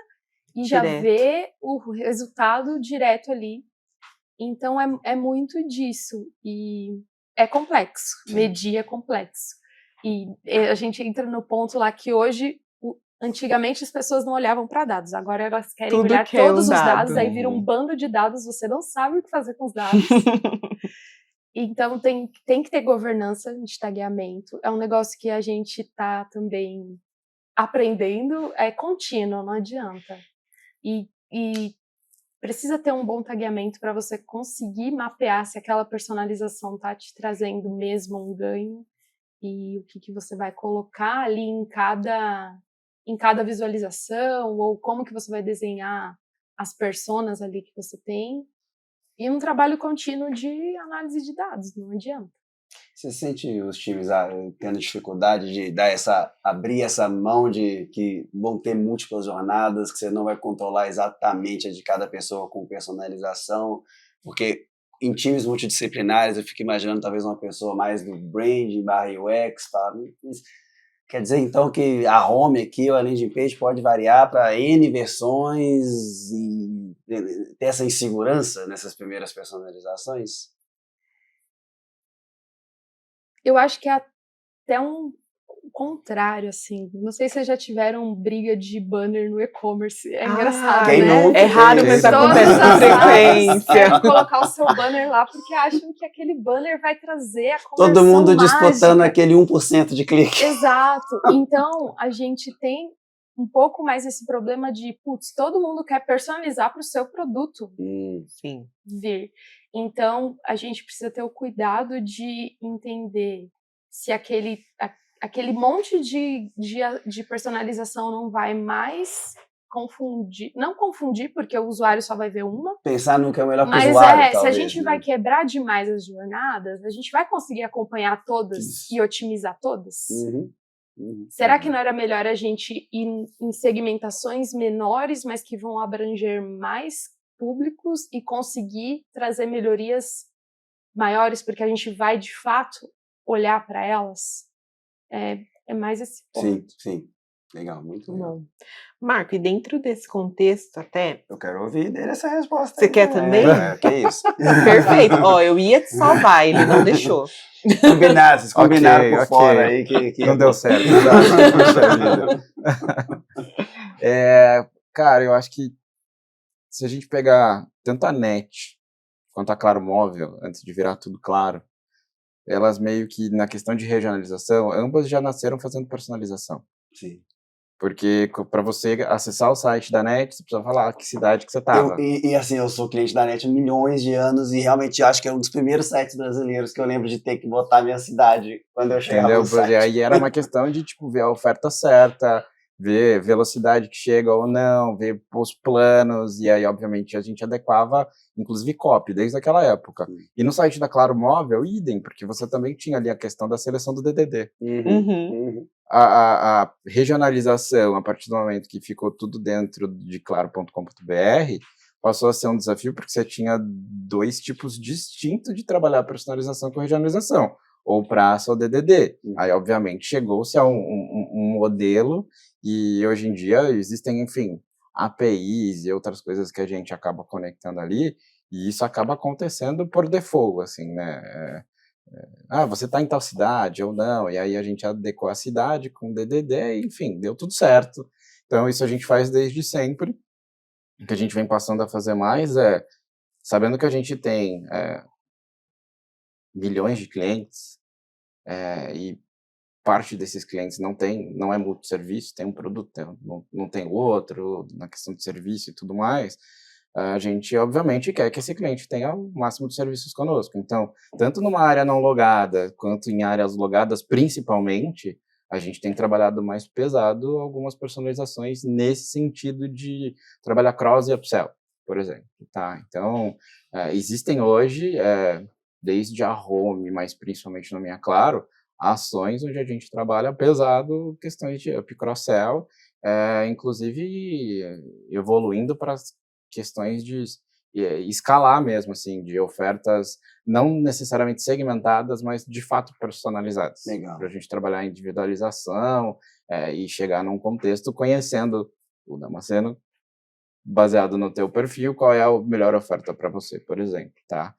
e já vê o resultado direto ali. Então é muito disso, e é complexo, medir é complexo. E a gente entra no ponto lá que hoje, antigamente as pessoas não olhavam para dados, agora elas querem olhar todos os dados, aí vira um bando de dados, você não sabe o que fazer com os dados. Então tem que ter governança de tagueamento, é um negócio que a gente está também aprendendo, é contínuo, não adianta. E precisa ter um bom tagueamento para você conseguir mapear se aquela personalização está te trazendo mesmo um ganho e o que você vai colocar ali em cada visualização, ou como que você vai desenhar as personas ali que você tem, e um trabalho contínuo de análise de dados, não adianta. Você sente os times tendo dificuldade de abrir essa mão de que vão ter múltiplas jornadas, que você não vai controlar exatamente a de cada pessoa com personalização? Porque em times multidisciplinares eu fico imaginando talvez uma pessoa mais do branding / UX, quer dizer então que a home aqui, ou a landing page, pode variar para N versões e ter essa insegurança nessas primeiras personalizações? Eu acho que até contrário, assim. Não sei se vocês já tiveram briga de banner no e-commerce. É engraçado, quem né? nunca? É raro, mas Todas acontece Todas com as marcas frequência. querem colocar o seu banner lá porque acham que aquele banner vai trazer a conversão Todo mundo disputando mágica. aquele 1% de clique. Exato. Então, a gente tem um pouco mais esse problema de, putz, todo mundo quer personalizar para o seu produto Sim. vir. Então, a gente precisa ter o cuidado de entender se aquele monte de personalização não vai mais confundir, não confundir, porque o usuário só vai ver uma, Pensar no que é o melhor para o mas usuário, se a talvez, gente né? vai quebrar demais as jornadas, a gente vai conseguir acompanhar todas Isso. e otimizar todas? Uhum. Será que não era melhor a gente ir em segmentações menores, mas que vão abranger mais públicos e conseguir trazer melhorias maiores, porque a gente vai, de fato, olhar para elas? É mais esse ponto. Sim. Legal, muito legal. Bom. Marco, e dentro desse contexto até, Eu quero ouvir dele essa resposta. Você aí quer também? Que isso. perfeito. Ó, eu ia te salvar, ele não deixou. Combinar, vocês combinaram Ok, por ok. fora aí que Não deu certo. Puxa vida. Cara, eu acho que se a gente pegar tanto a NET quanto a Claro Móvel, antes de virar tudo Claro, elas meio que, na questão de regionalização, ambas já nasceram fazendo personalização. Sim. Porque para você acessar o site da NET, você precisa falar que cidade que você estava. Assim, eu sou cliente da NET há milhões de anos e realmente acho que é um dos primeiros sites brasileiros que eu lembro de ter que botar minha cidade quando eu chegava Entendeu? no site. E aí era uma questão de, tipo, ver a oferta certa, ver velocidade que chega ou não, ver os planos, e aí, obviamente, a gente adequava, inclusive, copy, desde aquela época. E no site da Claro Móvel, idem, porque você também tinha ali a questão da seleção do DDD. A regionalização, a partir do momento que ficou tudo dentro de claro.com.br, passou a ser um desafio, porque você tinha dois tipos distintos de trabalhar a personalização com regionalização, ou praça ou DDD. Aí, obviamente, chegou-se a um modelo, e hoje em dia existem, enfim, APIs e outras coisas que a gente acaba conectando ali, e isso acaba acontecendo por default, assim, né? Você está em tal cidade ou não, e aí a gente adequou a cidade com DDD, e, enfim, deu tudo certo. Então, isso a gente faz desde sempre. O que a gente vem passando a fazer mais sabendo que a gente tem milhões de clientes, e parte desses clientes não é multisserviço, tem um produto, não tem outro, na questão de serviço e tudo mais, a gente, obviamente, quer que esse cliente tenha o máximo de serviços conosco. Então, tanto numa área não logada, quanto em áreas logadas, principalmente, a gente tem trabalhado mais pesado algumas personalizações nesse sentido de trabalhar cross e upsell, por exemplo. Tá? Então, existem hoje, desde a Home, mas principalmente no Minha Claro, ações onde a gente trabalha pesado questões de up cross-sell, inclusive evoluindo para as questões de escalar mesmo, assim, de ofertas não necessariamente segmentadas, mas de fato personalizadas. Legal. Para a gente trabalhar em individualização e chegar num contexto conhecendo o Damasceno, baseado no teu perfil, qual é a melhor oferta para você, por exemplo, tá?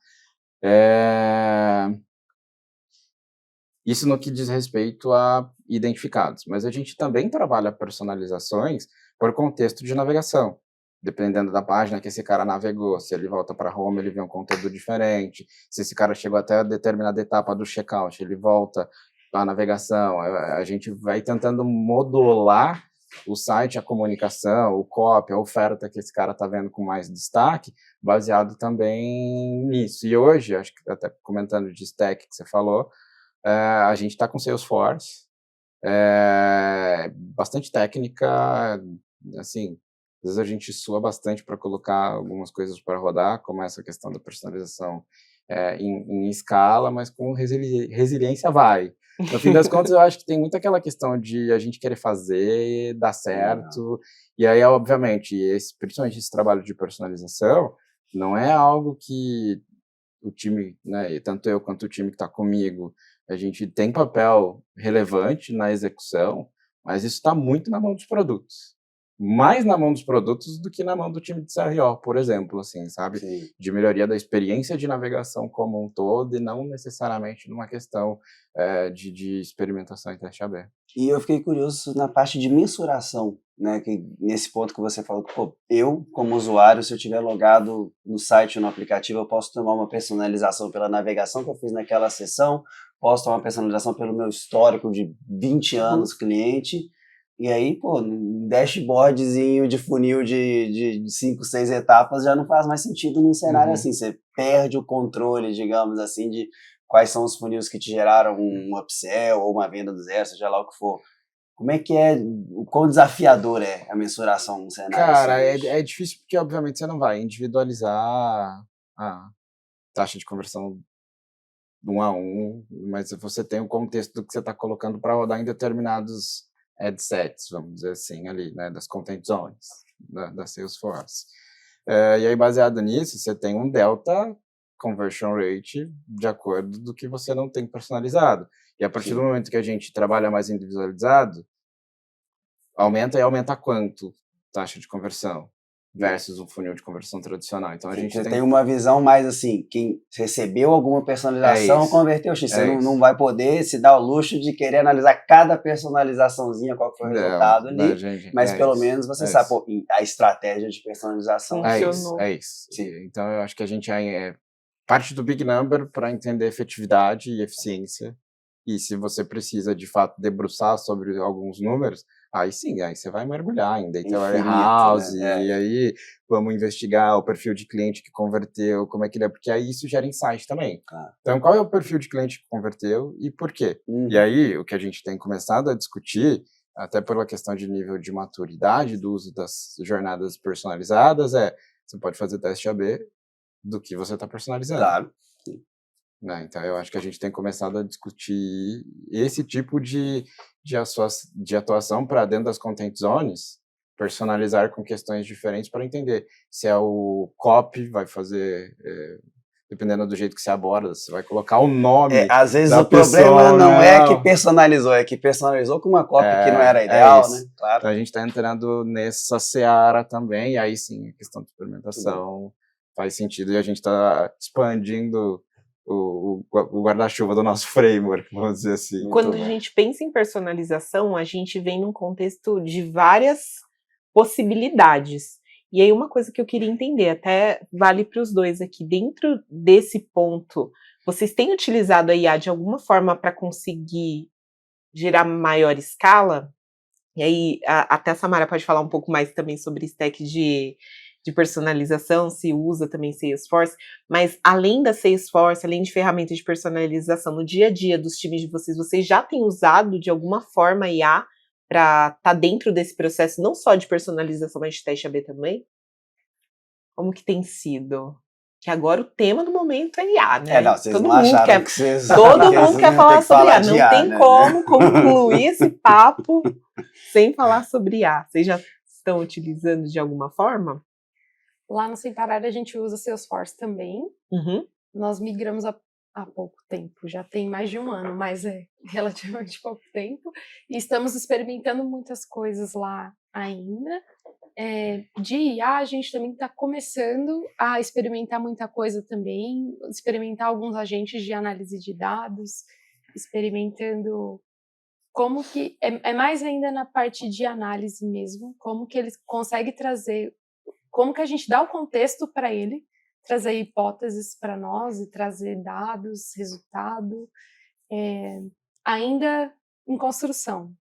Isso no que diz respeito a identificados, mas a gente também trabalha personalizações por contexto de navegação. Dependendo da página que esse cara navegou, se ele volta para home, ele vê um conteúdo diferente. Se esse cara chegou até a determinada etapa do checkout, ele volta para a navegação. A gente vai tentando modular o site, a comunicação, o copy, a oferta que esse cara está vendo com mais destaque, baseado também nisso. E hoje, acho que até comentando de stack que você falou, a gente está com Salesforce, bastante técnica, assim, às vezes a gente sua bastante para colocar algumas coisas para rodar, como essa questão da personalização em escala, mas com resiliência vai. No fim das contas, eu acho que tem muito aquela questão de a gente querer fazer, dar certo, e aí, obviamente, principalmente esse trabalho de personalização, não é algo que o time, né, tanto eu quanto o time que está comigo, a gente tem papel relevante na execução, mas isso está muito na mão dos produtos. mais na mão dos produtos do que na mão do time de CRO, por exemplo, assim, sabe? Sim. De melhoria da experiência de navegação como um todo e não necessariamente numa questão de experimentação em teste aberto. E eu fiquei curioso na parte de mensuração, né? Que nesse ponto que você falou, pô, eu, como usuário, se eu tiver logado no site ou no aplicativo, eu posso tomar uma personalização pela navegação que eu fiz naquela sessão, posso tomar uma personalização pelo meu histórico de 20 anos cliente, e aí, pô, um dashboardzinho de funil de 5, 6 etapas já não faz mais sentido num cenário assim, você perde o controle, digamos assim, de quais são os funis que te geraram um upsell ou uma venda do zero, seja lá o que for. Como é que é, o quão desafiador é a mensuração num cenário Cara, assim? é difícil porque, obviamente, você não vai individualizar a taxa de conversão 1 a 1, mas você tem o contexto do que você está colocando para rodar em determinados adsets, vamos dizer assim, ali, né, das content zones da Salesforce. E aí, baseado nisso, você tem um delta conversion rate de acordo do que você não tem personalizado. E a partir do momento que a gente trabalha mais individualizado, aumenta e aumenta quanto taxa de conversão versus um funil de conversão tradicional. Então a gente Você tem uma visão mais assim, quem recebeu alguma personalização converteu X. Você não vai poder se dar o luxo de querer analisar cada personalizaçãozinha, qual foi o resultado ali, mas pelo menos você sabe, pô, a estratégia de personalização. É isso. Então eu acho que a gente parte do Big Number para entender efetividade e eficiência. E se você precisa, de fato, debruçar sobre alguns números, aí sim, aí você vai mergulhar em Data Warehouse, né? E aí vamos investigar o perfil de cliente que converteu, como é que ele é, porque aí isso gera insight também. Então, qual é o perfil de cliente que converteu e por quê? E aí, o que a gente tem começado a discutir, até pela questão de nível de maturidade do uso das jornadas personalizadas, você pode fazer teste AB do que você está personalizando. Claro. Né? Então, eu acho que a gente tem começado a discutir esse tipo de atuação para dentro das content zones, personalizar com questões diferentes para entender se é o copy, vai fazer, dependendo do jeito que você aborda, você vai colocar o nome. Às vezes da o pessoa, problema não é que personalizou, é que personalizou com uma copy que não era ideal, né? Claro. Então, a gente está entrando nessa seara também, e aí sim, a questão de experimentação faz sentido, e a gente está expandindo o guarda-chuva do nosso framework, vamos dizer assim. Quando a gente pensa em personalização, a gente vem num contexto de várias possibilidades. E aí uma coisa que eu queria entender, até vale para os dois aqui, dentro desse ponto, vocês têm utilizado a IA de alguma forma para conseguir gerar maior escala? E aí até a Samara pode falar um pouco mais também sobre stack de personalização, se usa também Salesforce, mas além da Salesforce, além de ferramentas de personalização, no dia a dia dos times de vocês já têm usado de alguma forma IA para estar dentro desse processo, não só de personalização, mas de teste AB também? Como que tem sido? Que agora o tema do momento é IA, né? Não, vocês não acharam que vocês... Todo mundo quer falar sobre IA, não tem como concluir esse papo sem falar sobre IA. Vocês já estão utilizando de alguma forma? Lá no Sem Parar a gente usa Salesforce também. Nós migramos há pouco tempo, já tem mais de 1 ano, mas é relativamente pouco tempo. E estamos experimentando muitas coisas lá ainda. De IA a gente também está começando a experimentar muita coisa também, experimentar alguns agentes de análise de dados, experimentando como que... É mais ainda na parte de análise mesmo, como que eles conseguem trazer... Como que a gente dá o contexto para ele, trazer hipóteses para nós e trazer dados, resultado, ainda em construção.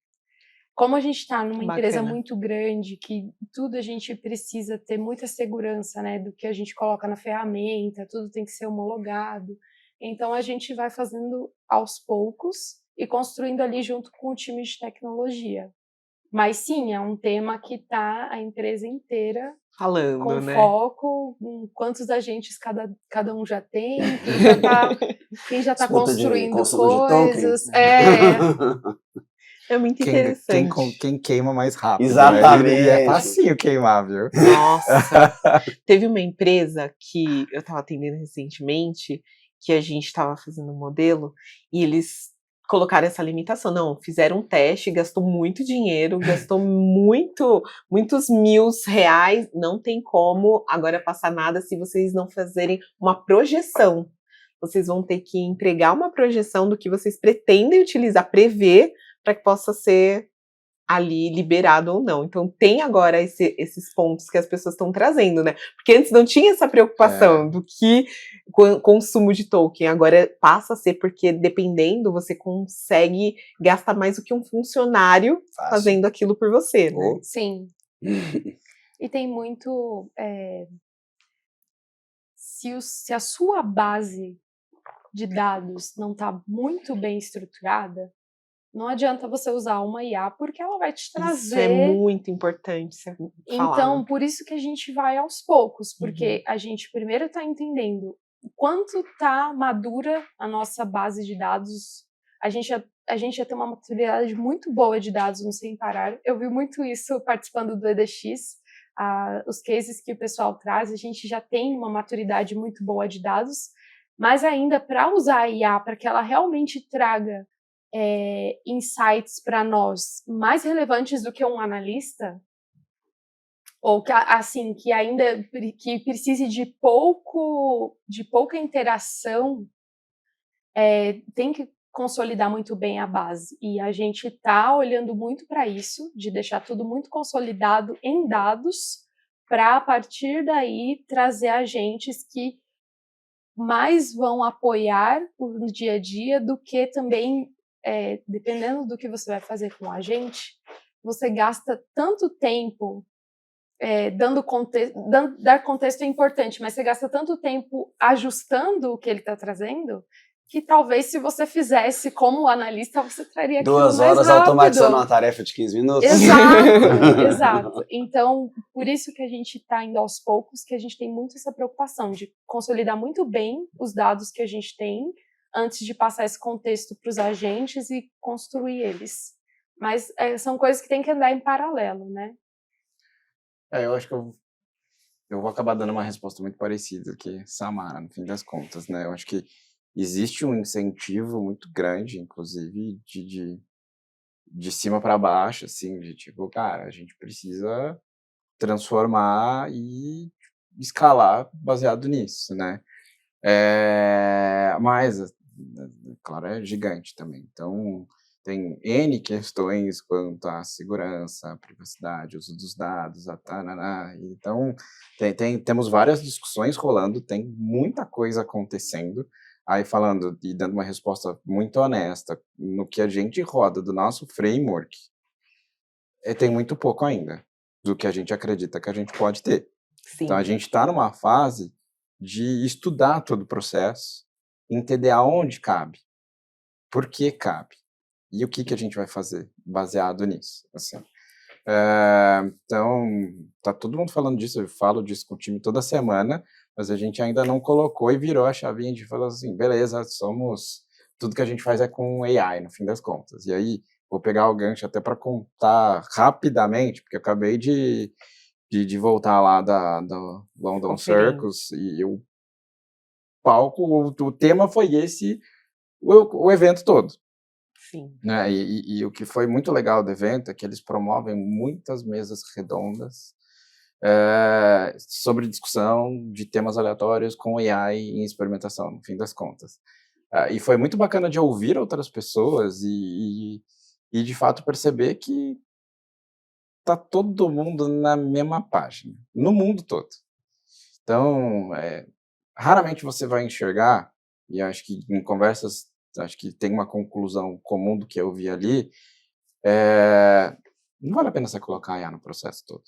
Como a gente está numa empresa muito grande, que tudo a gente precisa ter muita segurança, né, do que a gente coloca na ferramenta, tudo tem que ser homologado. Então a gente vai fazendo aos poucos e construindo ali junto com o time de tecnologia. Mas sim, é um tema que está a empresa inteira falando, com né? Foco em quantos agentes cada um já tem, quem já tá construindo coisas. É muito interessante. Quem queima mais rápido. Exatamente. Né? É facinho queimar, viu? Nossa! Teve uma empresa que eu estava atendendo recentemente, que a gente estava fazendo um modelo, e eles colocaram essa limitação. Não, fizeram um teste, gastou muito dinheiro, gastou muitos R$ 1.000. Não tem como agora passar nada se vocês não fazerem uma projeção. Vocês vão ter que entregar uma projeção do que vocês pretendem utilizar, prever, para que possa ser ali liberado ou não. Então tem agora esses pontos que as pessoas estão trazendo, né? Porque antes não tinha essa preocupação do que consumo de token, agora passa a ser, porque dependendo, você consegue gastar mais do que um funcionário fazendo aquilo por você, né? Sim. E tem muito... se a sua base de dados não está muito bem estruturada, não adianta você usar uma IA, porque ela vai te trazer... Isso é muito importante você falar. Então, por isso que a gente vai aos poucos, porque a gente primeiro está entendendo o quanto está madura a nossa base de dados. A gente já tem uma maturidade muito boa de dados no Sem Parar. Eu vi muito isso participando do EDX, os cases que o pessoal traz, a gente já tem uma maturidade muito boa de dados, mas ainda para usar a IA, para que ela realmente traga insights para nós mais relevantes do que um analista, ou que, assim, que ainda que precise de pouca interação, tem que consolidar muito bem a base. E a gente está olhando muito para isso, de deixar tudo muito consolidado em dados, para a partir daí trazer agentes que mais vão apoiar o dia a dia do que também, dependendo do que você vai fazer com a gente, você gasta tanto tempo dar contexto é importante, mas você gasta tanto tempo ajustando o que ele está trazendo, que talvez se você fizesse como analista, você traria aquilo mais 2 horas rápido. automatizando uma tarefa de 15 minutos. Exato. Então, por isso que a gente está indo aos poucos, que a gente tem muito essa preocupação de consolidar muito bem os dados que a gente tem, antes de passar esse contexto para os agentes e construir eles. Mas são coisas que tem que andar em paralelo, né? Eu acho que eu vou acabar dando uma resposta muito parecida que Samara, no fim das contas, né? Eu acho que existe um incentivo muito grande, inclusive, de cima para baixo, assim, de tipo, cara, a gente precisa transformar e escalar baseado nisso, né? Mas, claro, é gigante também. Então, tem N questões quanto à segurança, à privacidade, uso dos dados, Então, temos várias discussões rolando, tem muita coisa acontecendo. Aí, falando e dando uma resposta muito honesta, no que a gente roda do nosso framework, tem muito pouco ainda do que a gente acredita que a gente pode ter. Sim. Então, a gente está numa fase de estudar todo o processo, entender aonde cabe, por que cabe, e o que a gente vai fazer baseado nisso. Assim. Então, tá todo mundo falando disso, eu falo disso com o time toda semana, mas a gente ainda não colocou e virou a chavinha de falar assim, beleza, tudo que a gente faz é com AI, no fim das contas. E aí, vou pegar o gancho até para contar rapidamente, porque eu acabei de voltar lá do London Circus, e o palco, o tema foi esse, o evento todo. Sim. Né? E o que foi muito legal do evento é que eles promovem muitas mesas redondas sobre discussão de temas aleatórios com AI em experimentação, no fim das contas. E foi muito bacana de ouvir outras pessoas e de fato perceber que tá todo mundo na mesma página, no mundo todo. Então, raramente você vai enxergar, e acho que em conversas, acho que tem uma conclusão comum do que eu vi ali, não vale a pena você colocar a IA no processo todo.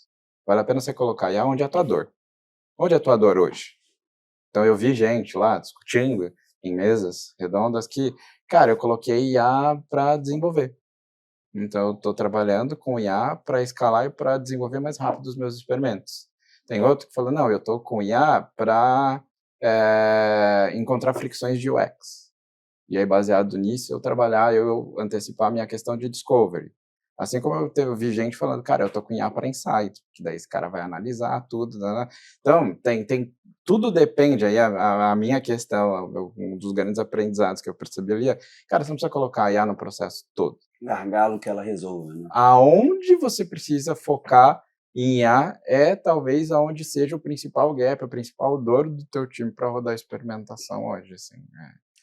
Vale a pena você colocar a IA onde é a tua dor. Onde é a tua dor hoje? Então, eu vi gente lá discutindo em mesas redondas que, cara, eu coloquei IA para desenvolver. Então, eu estou trabalhando com IA para escalar e para desenvolver mais rápido os meus experimentos. Tem outro que fala, não, eu estou com IA para encontrar fricções de UX. E aí, baseado nisso, eu antecipar a minha questão de discovery. Assim como eu vi gente falando, cara, eu estou com IA para insight, que daí esse cara vai analisar tudo. Né? Então, tem tudo depende, aí a minha questão, um dos grandes aprendizados que eu percebi ali é, cara, você não precisa colocar a IA no processo todo. Gargalo que ela resolve, né? Aonde você precisa focar em IA é talvez aonde seja o principal gap, a principal dor do teu time para rodar a experimentação hoje, assim.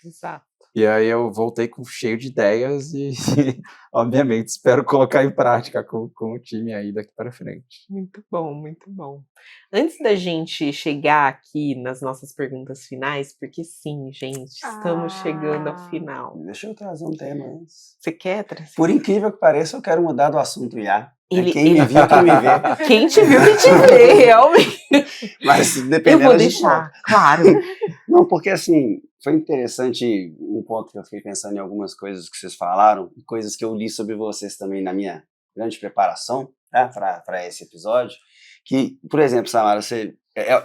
Exato. E aí eu voltei cheio de ideias e, obviamente, espero colocar em prática com o time aí daqui para frente. Muito bom, muito bom. Antes da gente chegar aqui nas nossas perguntas finais, porque sim, gente, estamos chegando ao final. Deixa eu trazer um tema antes. Você quer trazer? Por incrível que pareça, eu quero mudar do assunto IA. Quem Ele- me viu, quem me vê. Quem te viu, que te vê, realmente. Mas Eu dependendo vou a gente deixar, claro. Não, porque assim, foi interessante um ponto que eu fiquei pensando em algumas coisas que vocês falaram, e coisas que eu li sobre vocês também na minha grande preparação, tá, para esse episódio, que, por exemplo, Samara,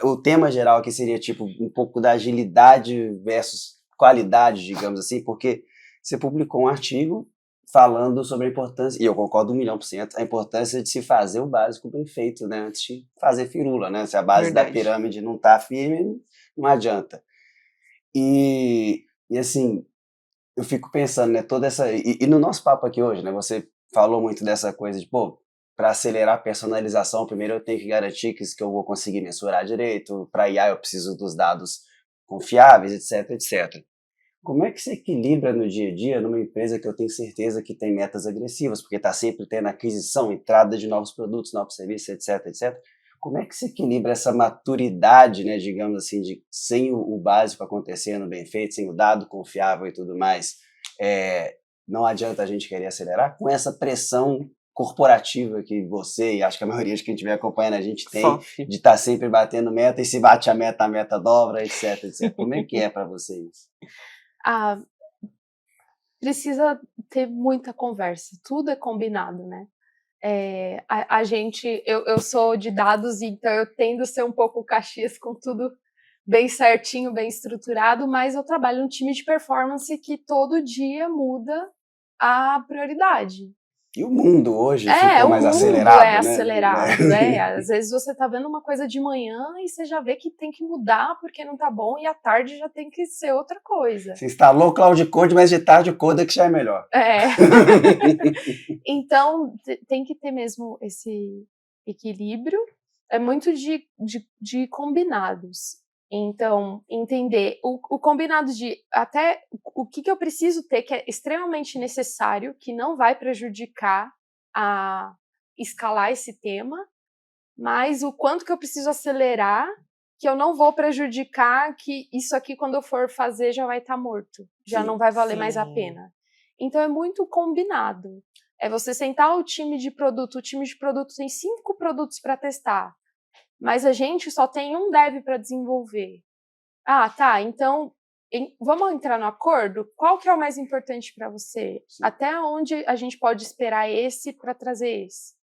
o tema geral aqui seria tipo um pouco da agilidade versus qualidade, digamos assim, porque você publicou um artigo falando sobre a importância, e eu concordo 1.000.000%, a importância de se fazer o básico bem feito, né, antes de fazer firula, né, se a base da pirâmide não está firme, não adianta. E assim, eu fico pensando, né, toda essa... E no nosso papo aqui hoje, né, você falou muito dessa coisa de, pô, para acelerar a personalização, primeiro eu tenho que garantir que eu vou conseguir mensurar direito, para IA eu preciso dos dados confiáveis, etc, etc. Como é que se equilibra no dia a dia numa empresa que eu tenho certeza que tem metas agressivas, porque está sempre tendo aquisição, entrada de novos produtos, novos serviços, etc, etc. Como é que se equilibra essa maturidade, né, digamos assim, sem o básico acontecendo bem feito, sem o dado confiável e tudo mais? Não adianta a gente querer acelerar com essa pressão corporativa que você e acho que a maioria de quem estiver acompanhando a gente tem, de estar sempre batendo meta, e se bate a meta dobra, etc, etc. Como é que é para vocês? Precisa ter muita conversa, tudo é combinado, né? A gente, eu sou de dados, então eu tendo a ser um pouco Caxias com tudo bem certinho, bem estruturado, mas eu trabalho num time de performance que todo dia muda a prioridade. E o mundo hoje ficou mais acelerado, né? Acelerado. Às vezes você tá vendo uma coisa de manhã e você já vê que tem que mudar porque não tá bom, e à tarde já tem que ser outra coisa. Você instalou o Cloud Code, mas de tarde o Codex já é melhor. Então, tem que ter mesmo esse equilíbrio. É muito de combinados. Então, entender o combinado de até o que eu preciso ter, que é extremamente necessário, que não vai prejudicar a escalar esse tema, mas o quanto que eu preciso acelerar, que eu não vou prejudicar, que isso aqui, quando eu for fazer, já vai estar morto. Já não vai valer mais a pena. Então, é muito combinado. É você sentar o time de produto tem 5 produtos para testar, mas a gente só tem um dev para desenvolver. Tá, então vamos entrar no acordo? Qual que é o mais importante para você? Sim. Até onde a gente pode esperar esse para trazer esse?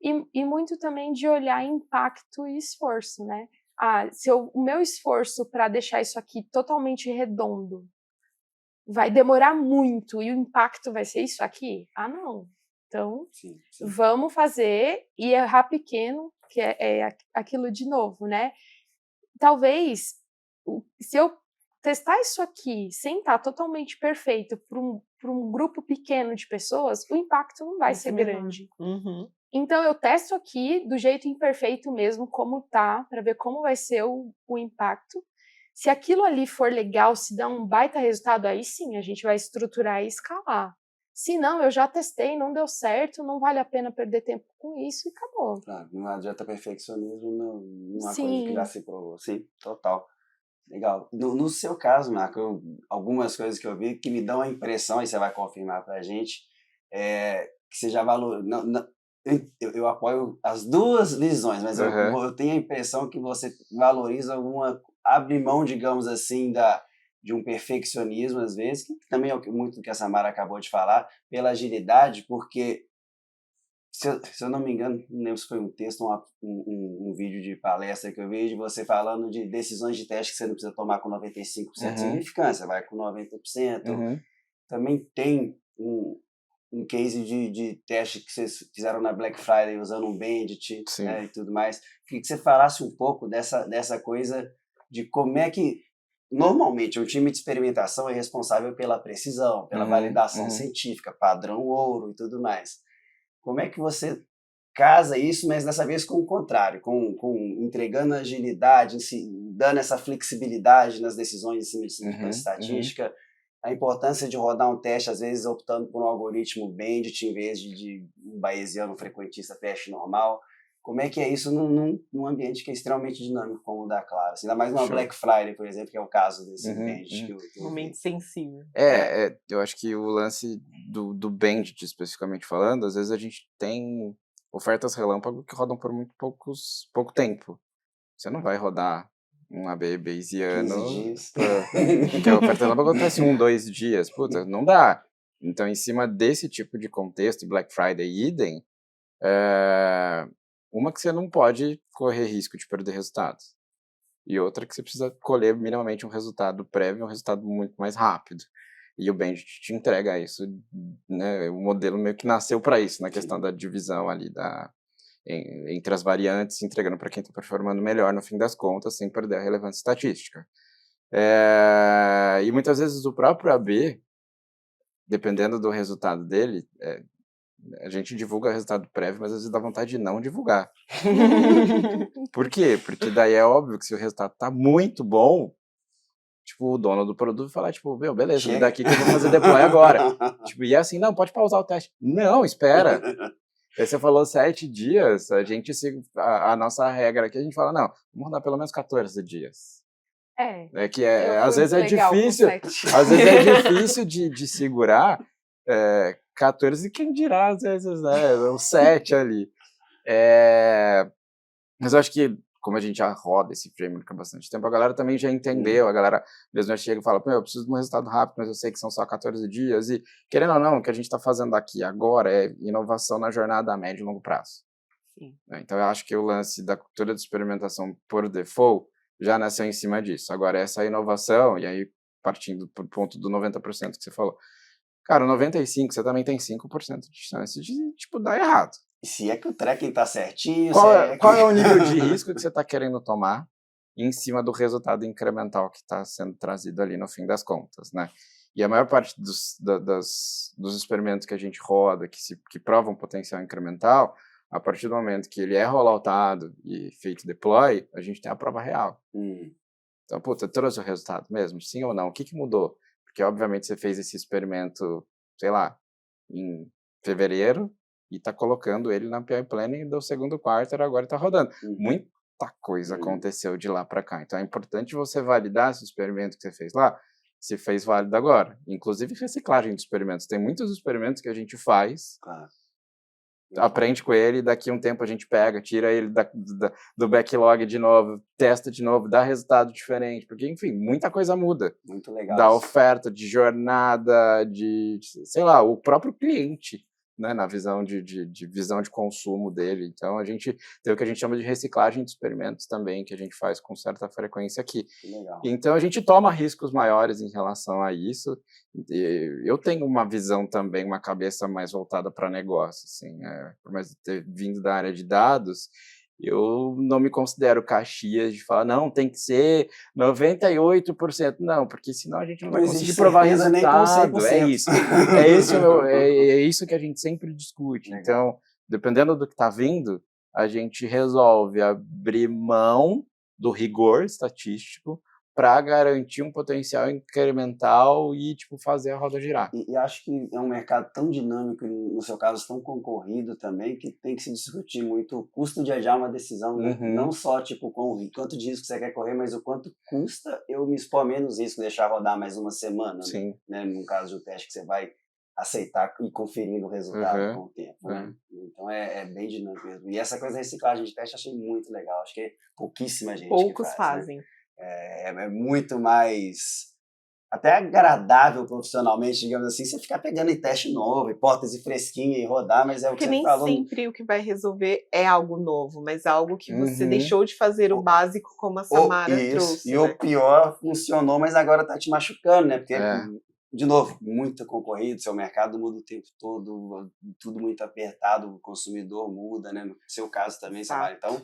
E muito também de olhar impacto e esforço, né? Se o meu esforço para deixar isso aqui totalmente redondo vai demorar muito e o impacto vai ser isso aqui? Não. Então, sim. Vamos fazer e errar pequeno, que é aquilo de novo, né? Talvez, se eu testar isso aqui sem estar totalmente perfeito para um grupo pequeno de pessoas, o impacto não vai ser grande. Uhum. Então, eu testo aqui do jeito imperfeito mesmo, como tá, para ver como vai ser o impacto. Se aquilo ali for legal, se dá um baita resultado, aí sim, a gente vai estruturar e escalar. Se não, eu já testei, não deu certo, não vale a pena perder tempo com isso e acabou. Claro, não adianta perfeccionismo numa coisa que já se provou. Sim, total. Legal. No seu caso, Marco, algumas coisas que eu vi que me dão a impressão, e você vai confirmar pra gente, que você já valoriza. Eu apoio as duas visões, mas eu tenho a impressão que você valoriza abre mão, digamos assim, de um perfeccionismo, às vezes, que também é muito do que a Samara acabou de falar, pela agilidade, porque, se eu não me engano, não lembro se foi um texto, um vídeo de palestra que eu vi, de você falando de decisões de teste que você não precisa tomar com 95% de significância, vai com 90%. Também tem um case de teste que vocês fizeram na Black Friday usando um Bandit, né, e tudo mais. Queria que você falasse um pouco dessa coisa de como é que, normalmente, um time de experimentação é responsável pela precisão, pela validação científica, padrão ouro e tudo mais. Como é que você casa isso, mas dessa vez com o contrário, com entregando agilidade, dando essa flexibilidade nas decisões em cima de significância estatística, a importância de rodar um teste, às vezes optando por um algoritmo Bandit em vez de um bayesiano frequentista teste normal. Como é que é isso num ambiente que é extremamente dinâmico como o da Claro? Assim, ainda mais numa Black Friday, por exemplo, que é o caso desse Bandit. Momento sensível. Eu acho que o lance do Bandit, especificamente falando, às vezes a gente tem ofertas relâmpago que rodam por pouco tempo. Você não vai rodar um AB Bayesiano. 15 dias. Porque a oferta relâmpago acontece 2 dias. Puta, não dá. Então, em cima desse tipo de contexto, Black Friday e idem, uma que você não pode correr risco de perder resultados. E outra que você precisa colher minimamente um resultado prévio, um resultado muito mais rápido. E o Bandit te entrega isso, né? O modelo meio que nasceu para isso, na questão da divisão ali entre as variantes, entregando para quem está performando melhor no fim das contas, sem perder a relevância estatística. E muitas vezes o próprio AB, dependendo do resultado dele, a gente divulga o resultado prévio, mas às vezes dá vontade de não divulgar. Por quê? Porque daí é óbvio que se o resultado tá muito bom, tipo, o dono do produto vai falar, tipo, meu, beleza, me dá aqui que eu vou fazer deploy agora. Tipo, e é assim, não, pode pausar o teste. Não, espera. Aí você falou 7 dias, a gente a nossa regra aqui, a gente fala, não, vamos rodar pelo menos 14 dias. Às vezes é difícil, de segurar 14, quem dirá, às vezes, né, um 7 ali. Mas eu acho que, como a gente já roda esse framework há bastante tempo, a galera também já entendeu, a galera mesmo já chega e fala, eu preciso de um resultado rápido, mas eu sei que são só 14 dias, e querendo ou não, o que a gente está fazendo aqui agora é inovação na jornada a médio e longo prazo. Sim. Então eu acho que o lance da cultura de experimentação por default já nasceu em cima disso. Agora, essa inovação, e aí partindo pro ponto do 90% que você falou, cara, 95%, você também tem 5% de chance de, tipo, dar errado. E se é que o tracking tá certinho... Qual é o nível de risco que você está querendo tomar em cima do resultado incremental que está sendo trazido ali no fim das contas, né? E a maior parte dos experimentos que a gente roda, que provam potencial incremental, a partir do momento que ele é rolloutado e feito deploy, a gente tem a prova real. Então, puta, trouxe o resultado mesmo? Sim ou não? O que mudou? Porque, obviamente, você fez esse experimento, sei lá, em fevereiro, e está colocando ele na PI Planning do segundo quarto, agora está rodando. Muita coisa aconteceu de lá para cá. Então, é importante você validar esse experimento que você fez lá, se fez válido agora. Inclusive, reciclagem de experimentos. Tem muitos experimentos que a gente faz, aprende com ele, daqui a um tempo a gente pega, tira ele do backlog de novo, testa de novo, dá resultado diferente, porque, enfim, muita coisa muda. Muito legal. Da oferta, de jornada, sei lá, o próprio cliente, né, na visão de visão de consumo dele. Então, a gente tem o que a gente chama de reciclagem de experimentos também, que a gente faz com certa frequência aqui. Legal. Então, a gente toma riscos maiores em relação a isso. Eu tenho uma visão também, uma cabeça mais voltada para negócio, assim, por mais ter vindo da área de dados, eu não me considero Caxias de falar, não, tem que ser 98%. Não, porque senão a gente não vai conseguir provar resultado. É isso. É isso que a gente sempre discute. Então, dependendo do que está vindo, a gente resolve abrir mão do rigor estatístico para garantir um potencial incremental e, tipo, fazer a roda girar. E acho que é um mercado tão dinâmico, no seu caso, tão concorrido também, que tem que se discutir muito o custo de adiar uma decisão, né? Não só, tipo, quanto de risco você quer correr, mas o quanto custa eu me expor a menos risco, deixar rodar mais uma semana, Sim. Né? No caso do teste que você vai aceitar e conferindo o resultado com o tempo, né? Então é bem dinâmico mesmo. E essa coisa da reciclagem de teste eu achei muito legal, acho que pouquíssima gente Poucos que faz, fazem. Né? É muito mais até agradável profissionalmente, digamos assim, você ficar pegando em teste novo, hipótese fresquinha e rodar, mas é o que você falou. Porque nem sempre o que vai resolver é algo novo, mas algo que você deixou de fazer o básico, como a Samara trouxe. E o pior funcionou, mas agora tá te machucando, né? Porque, de novo, muito concorrido, seu mercado muda o tempo todo, tudo muito apertado, o consumidor muda, né? No seu caso também, Samara. Então,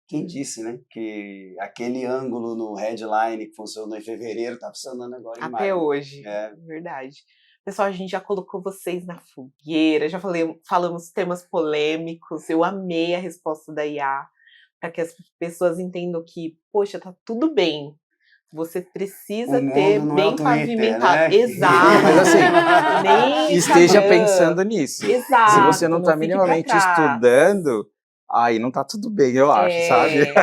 Quem disse, né? Que aquele ângulo no headline que funcionou em fevereiro tá funcionando agora em maio. Até hoje, É. verdade. Pessoal, a gente já colocou vocês na fogueira, já falamos temas polêmicos, eu amei a resposta da IA, para que as pessoas entendam que, poxa, tá tudo bem. Você precisa O mundo ter não é bem o Twitter, pavimentado. né? Exato. Mas assim, Nem esteja Instagram. pensando nisso. Exato. Se você não tá fique pra minimamente trás. estudando, aí não tá tudo bem, eu acho, sabe?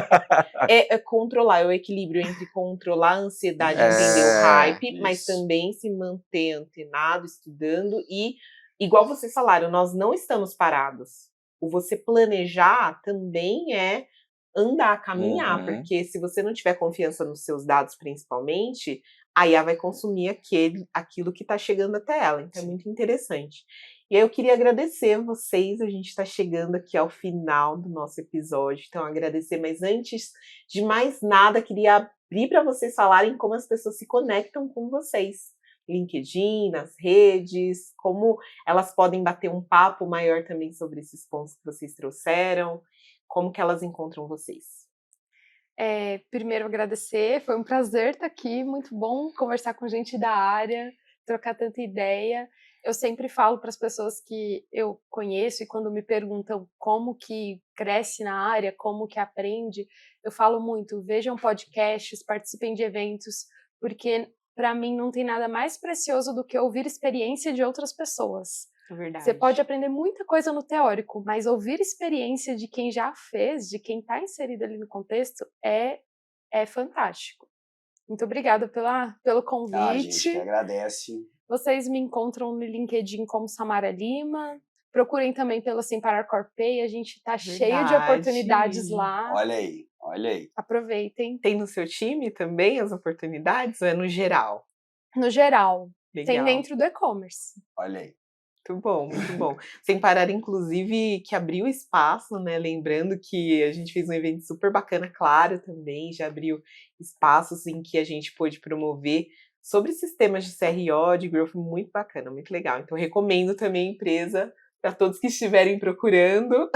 É controlar, é o equilíbrio entre controlar a ansiedade, entender o hype, mas isso. também se manter antenado, estudando e, igual vocês falaram, nós não estamos parados. O você planejar também é andar, caminhar, porque se você não tiver confiança nos seus dados, principalmente, a IA vai consumir aquilo que está chegando até ela. Então é muito interessante. E aí eu queria agradecer vocês, a gente está chegando aqui ao final do nosso episódio, então agradecer, mas antes de mais nada, queria abrir para vocês falarem como as pessoas se conectam com vocês. LinkedIn, nas redes, como elas podem bater um papo maior também sobre esses pontos que vocês trouxeram, como que elas encontram vocês? Primeiro agradecer, foi um prazer estar aqui, muito bom conversar com gente da área, trocar tanta ideia. Eu sempre falo para as pessoas que eu conheço e quando me perguntam como que cresce na área, como que aprende, eu falo muito, vejam podcasts, participem de eventos, porque para mim não tem nada mais precioso do que ouvir experiência de outras pessoas. Verdade. Você pode aprender muita coisa no teórico, mas ouvir experiência de quem já fez, de quem está inserido ali no contexto, é fantástico. Muito obrigada pelo convite. A gente que agradece. Vocês me encontram no LinkedIn como Samara Lima. Procurem também pelo Sem Parar Corpay. A gente está cheio de oportunidades lá. Olha aí. Aproveitem. Tem no seu time também as oportunidades ou é no geral? No geral. Legal. Tem dentro do e-commerce. Olha aí. Muito bom, muito bom. Sem Parar, inclusive, que abriu espaço, né? Lembrando que a gente fez um evento super bacana, claro, também, já abriu espaços em que a gente pôde promover sobre sistemas de CRO, de growth, muito bacana, muito legal. Então, recomendo também a empresa para todos que estiverem procurando.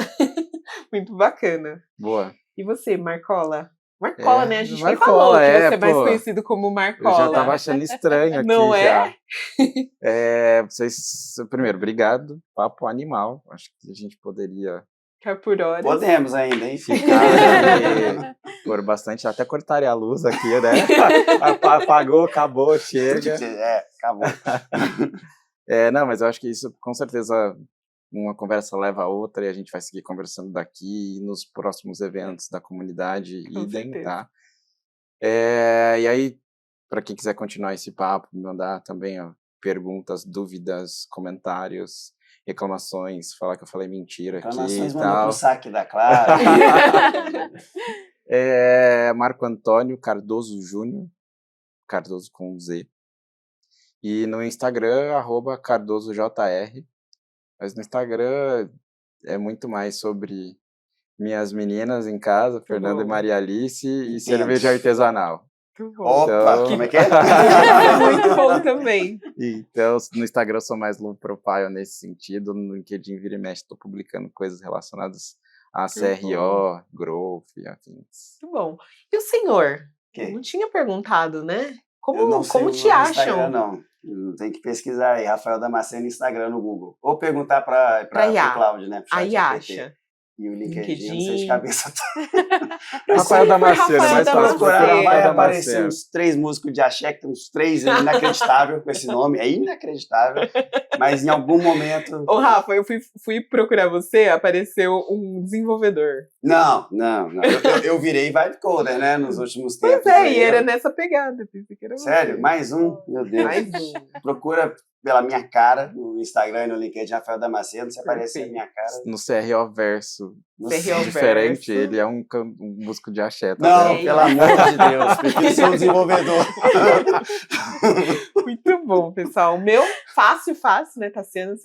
Muito bacana. Boa. E você, Marcola? Marcola, né? A gente nem Marcola, falou que você é mais conhecido como Marcola. Eu já tava achando estranho aqui. Não já. Vocês, primeiro, obrigado. Papo animal. Acho que a gente poderia ficar por horas. Podemos ainda, hein? Ficar por bastante. Até cortaria a luz aqui, né? Apagou, acabou, chega. Acabou. Não, mas eu acho que isso, com certeza, uma conversa leva a outra e a gente vai seguir conversando daqui e nos próximos eventos da comunidade idem, tá? E aí, para quem quiser continuar esse papo, me mandar também perguntas, dúvidas, comentários, reclamações, falar que eu falei mentira aqui e tal. Pro saque da Clara. Marco Antônio Cardoso Júnior, Cardoso com Z. E no Instagram, @CardosoJR. Mas no Instagram é muito mais sobre minhas meninas em casa, Fernanda e Maria Alice, e cerveja artesanal. Muito bom. Opa, então... como é que é? Muito bom também. Então, no Instagram eu sou mais low profile nesse sentido, no LinkedIn vira e mexe, estou publicando coisas relacionadas a CRO, growth, afins. Muito bom. E o senhor? Que? Não tinha perguntado, né? Eu não sei como te acham? Instagram, não. Tem que pesquisar aí, Rafael Damasceno Instagram no Google. Ou perguntar para o Cláudio, né? Aí acha. E o LinkedIn, não sei de cabeça. Rafael Damasceno, mais fácil. Vai aparecer uns 3 músicos de axé, que tem uns 3 inacreditável com esse nome, é inacreditável, mas em algum momento... Ô Rafa, eu fui procurar você, apareceu um desenvolvedor. Não. Eu virei vibe coder, né, nos últimos tempos. Pois e era nessa pegada. Sério? Você. Mais um? Meu Deus. Mais um. Procura pela minha cara no Instagram e no LinkedIn, Rafael Damasceno, se aparecer a minha cara. No CRO Verso. CRO diferente, Verso. Ele é um músico de axé. Não, pelo amor de Deus, prefiro ser um desenvolvedor. Muito bom, pessoal. O meu, fácil, né, tá sendo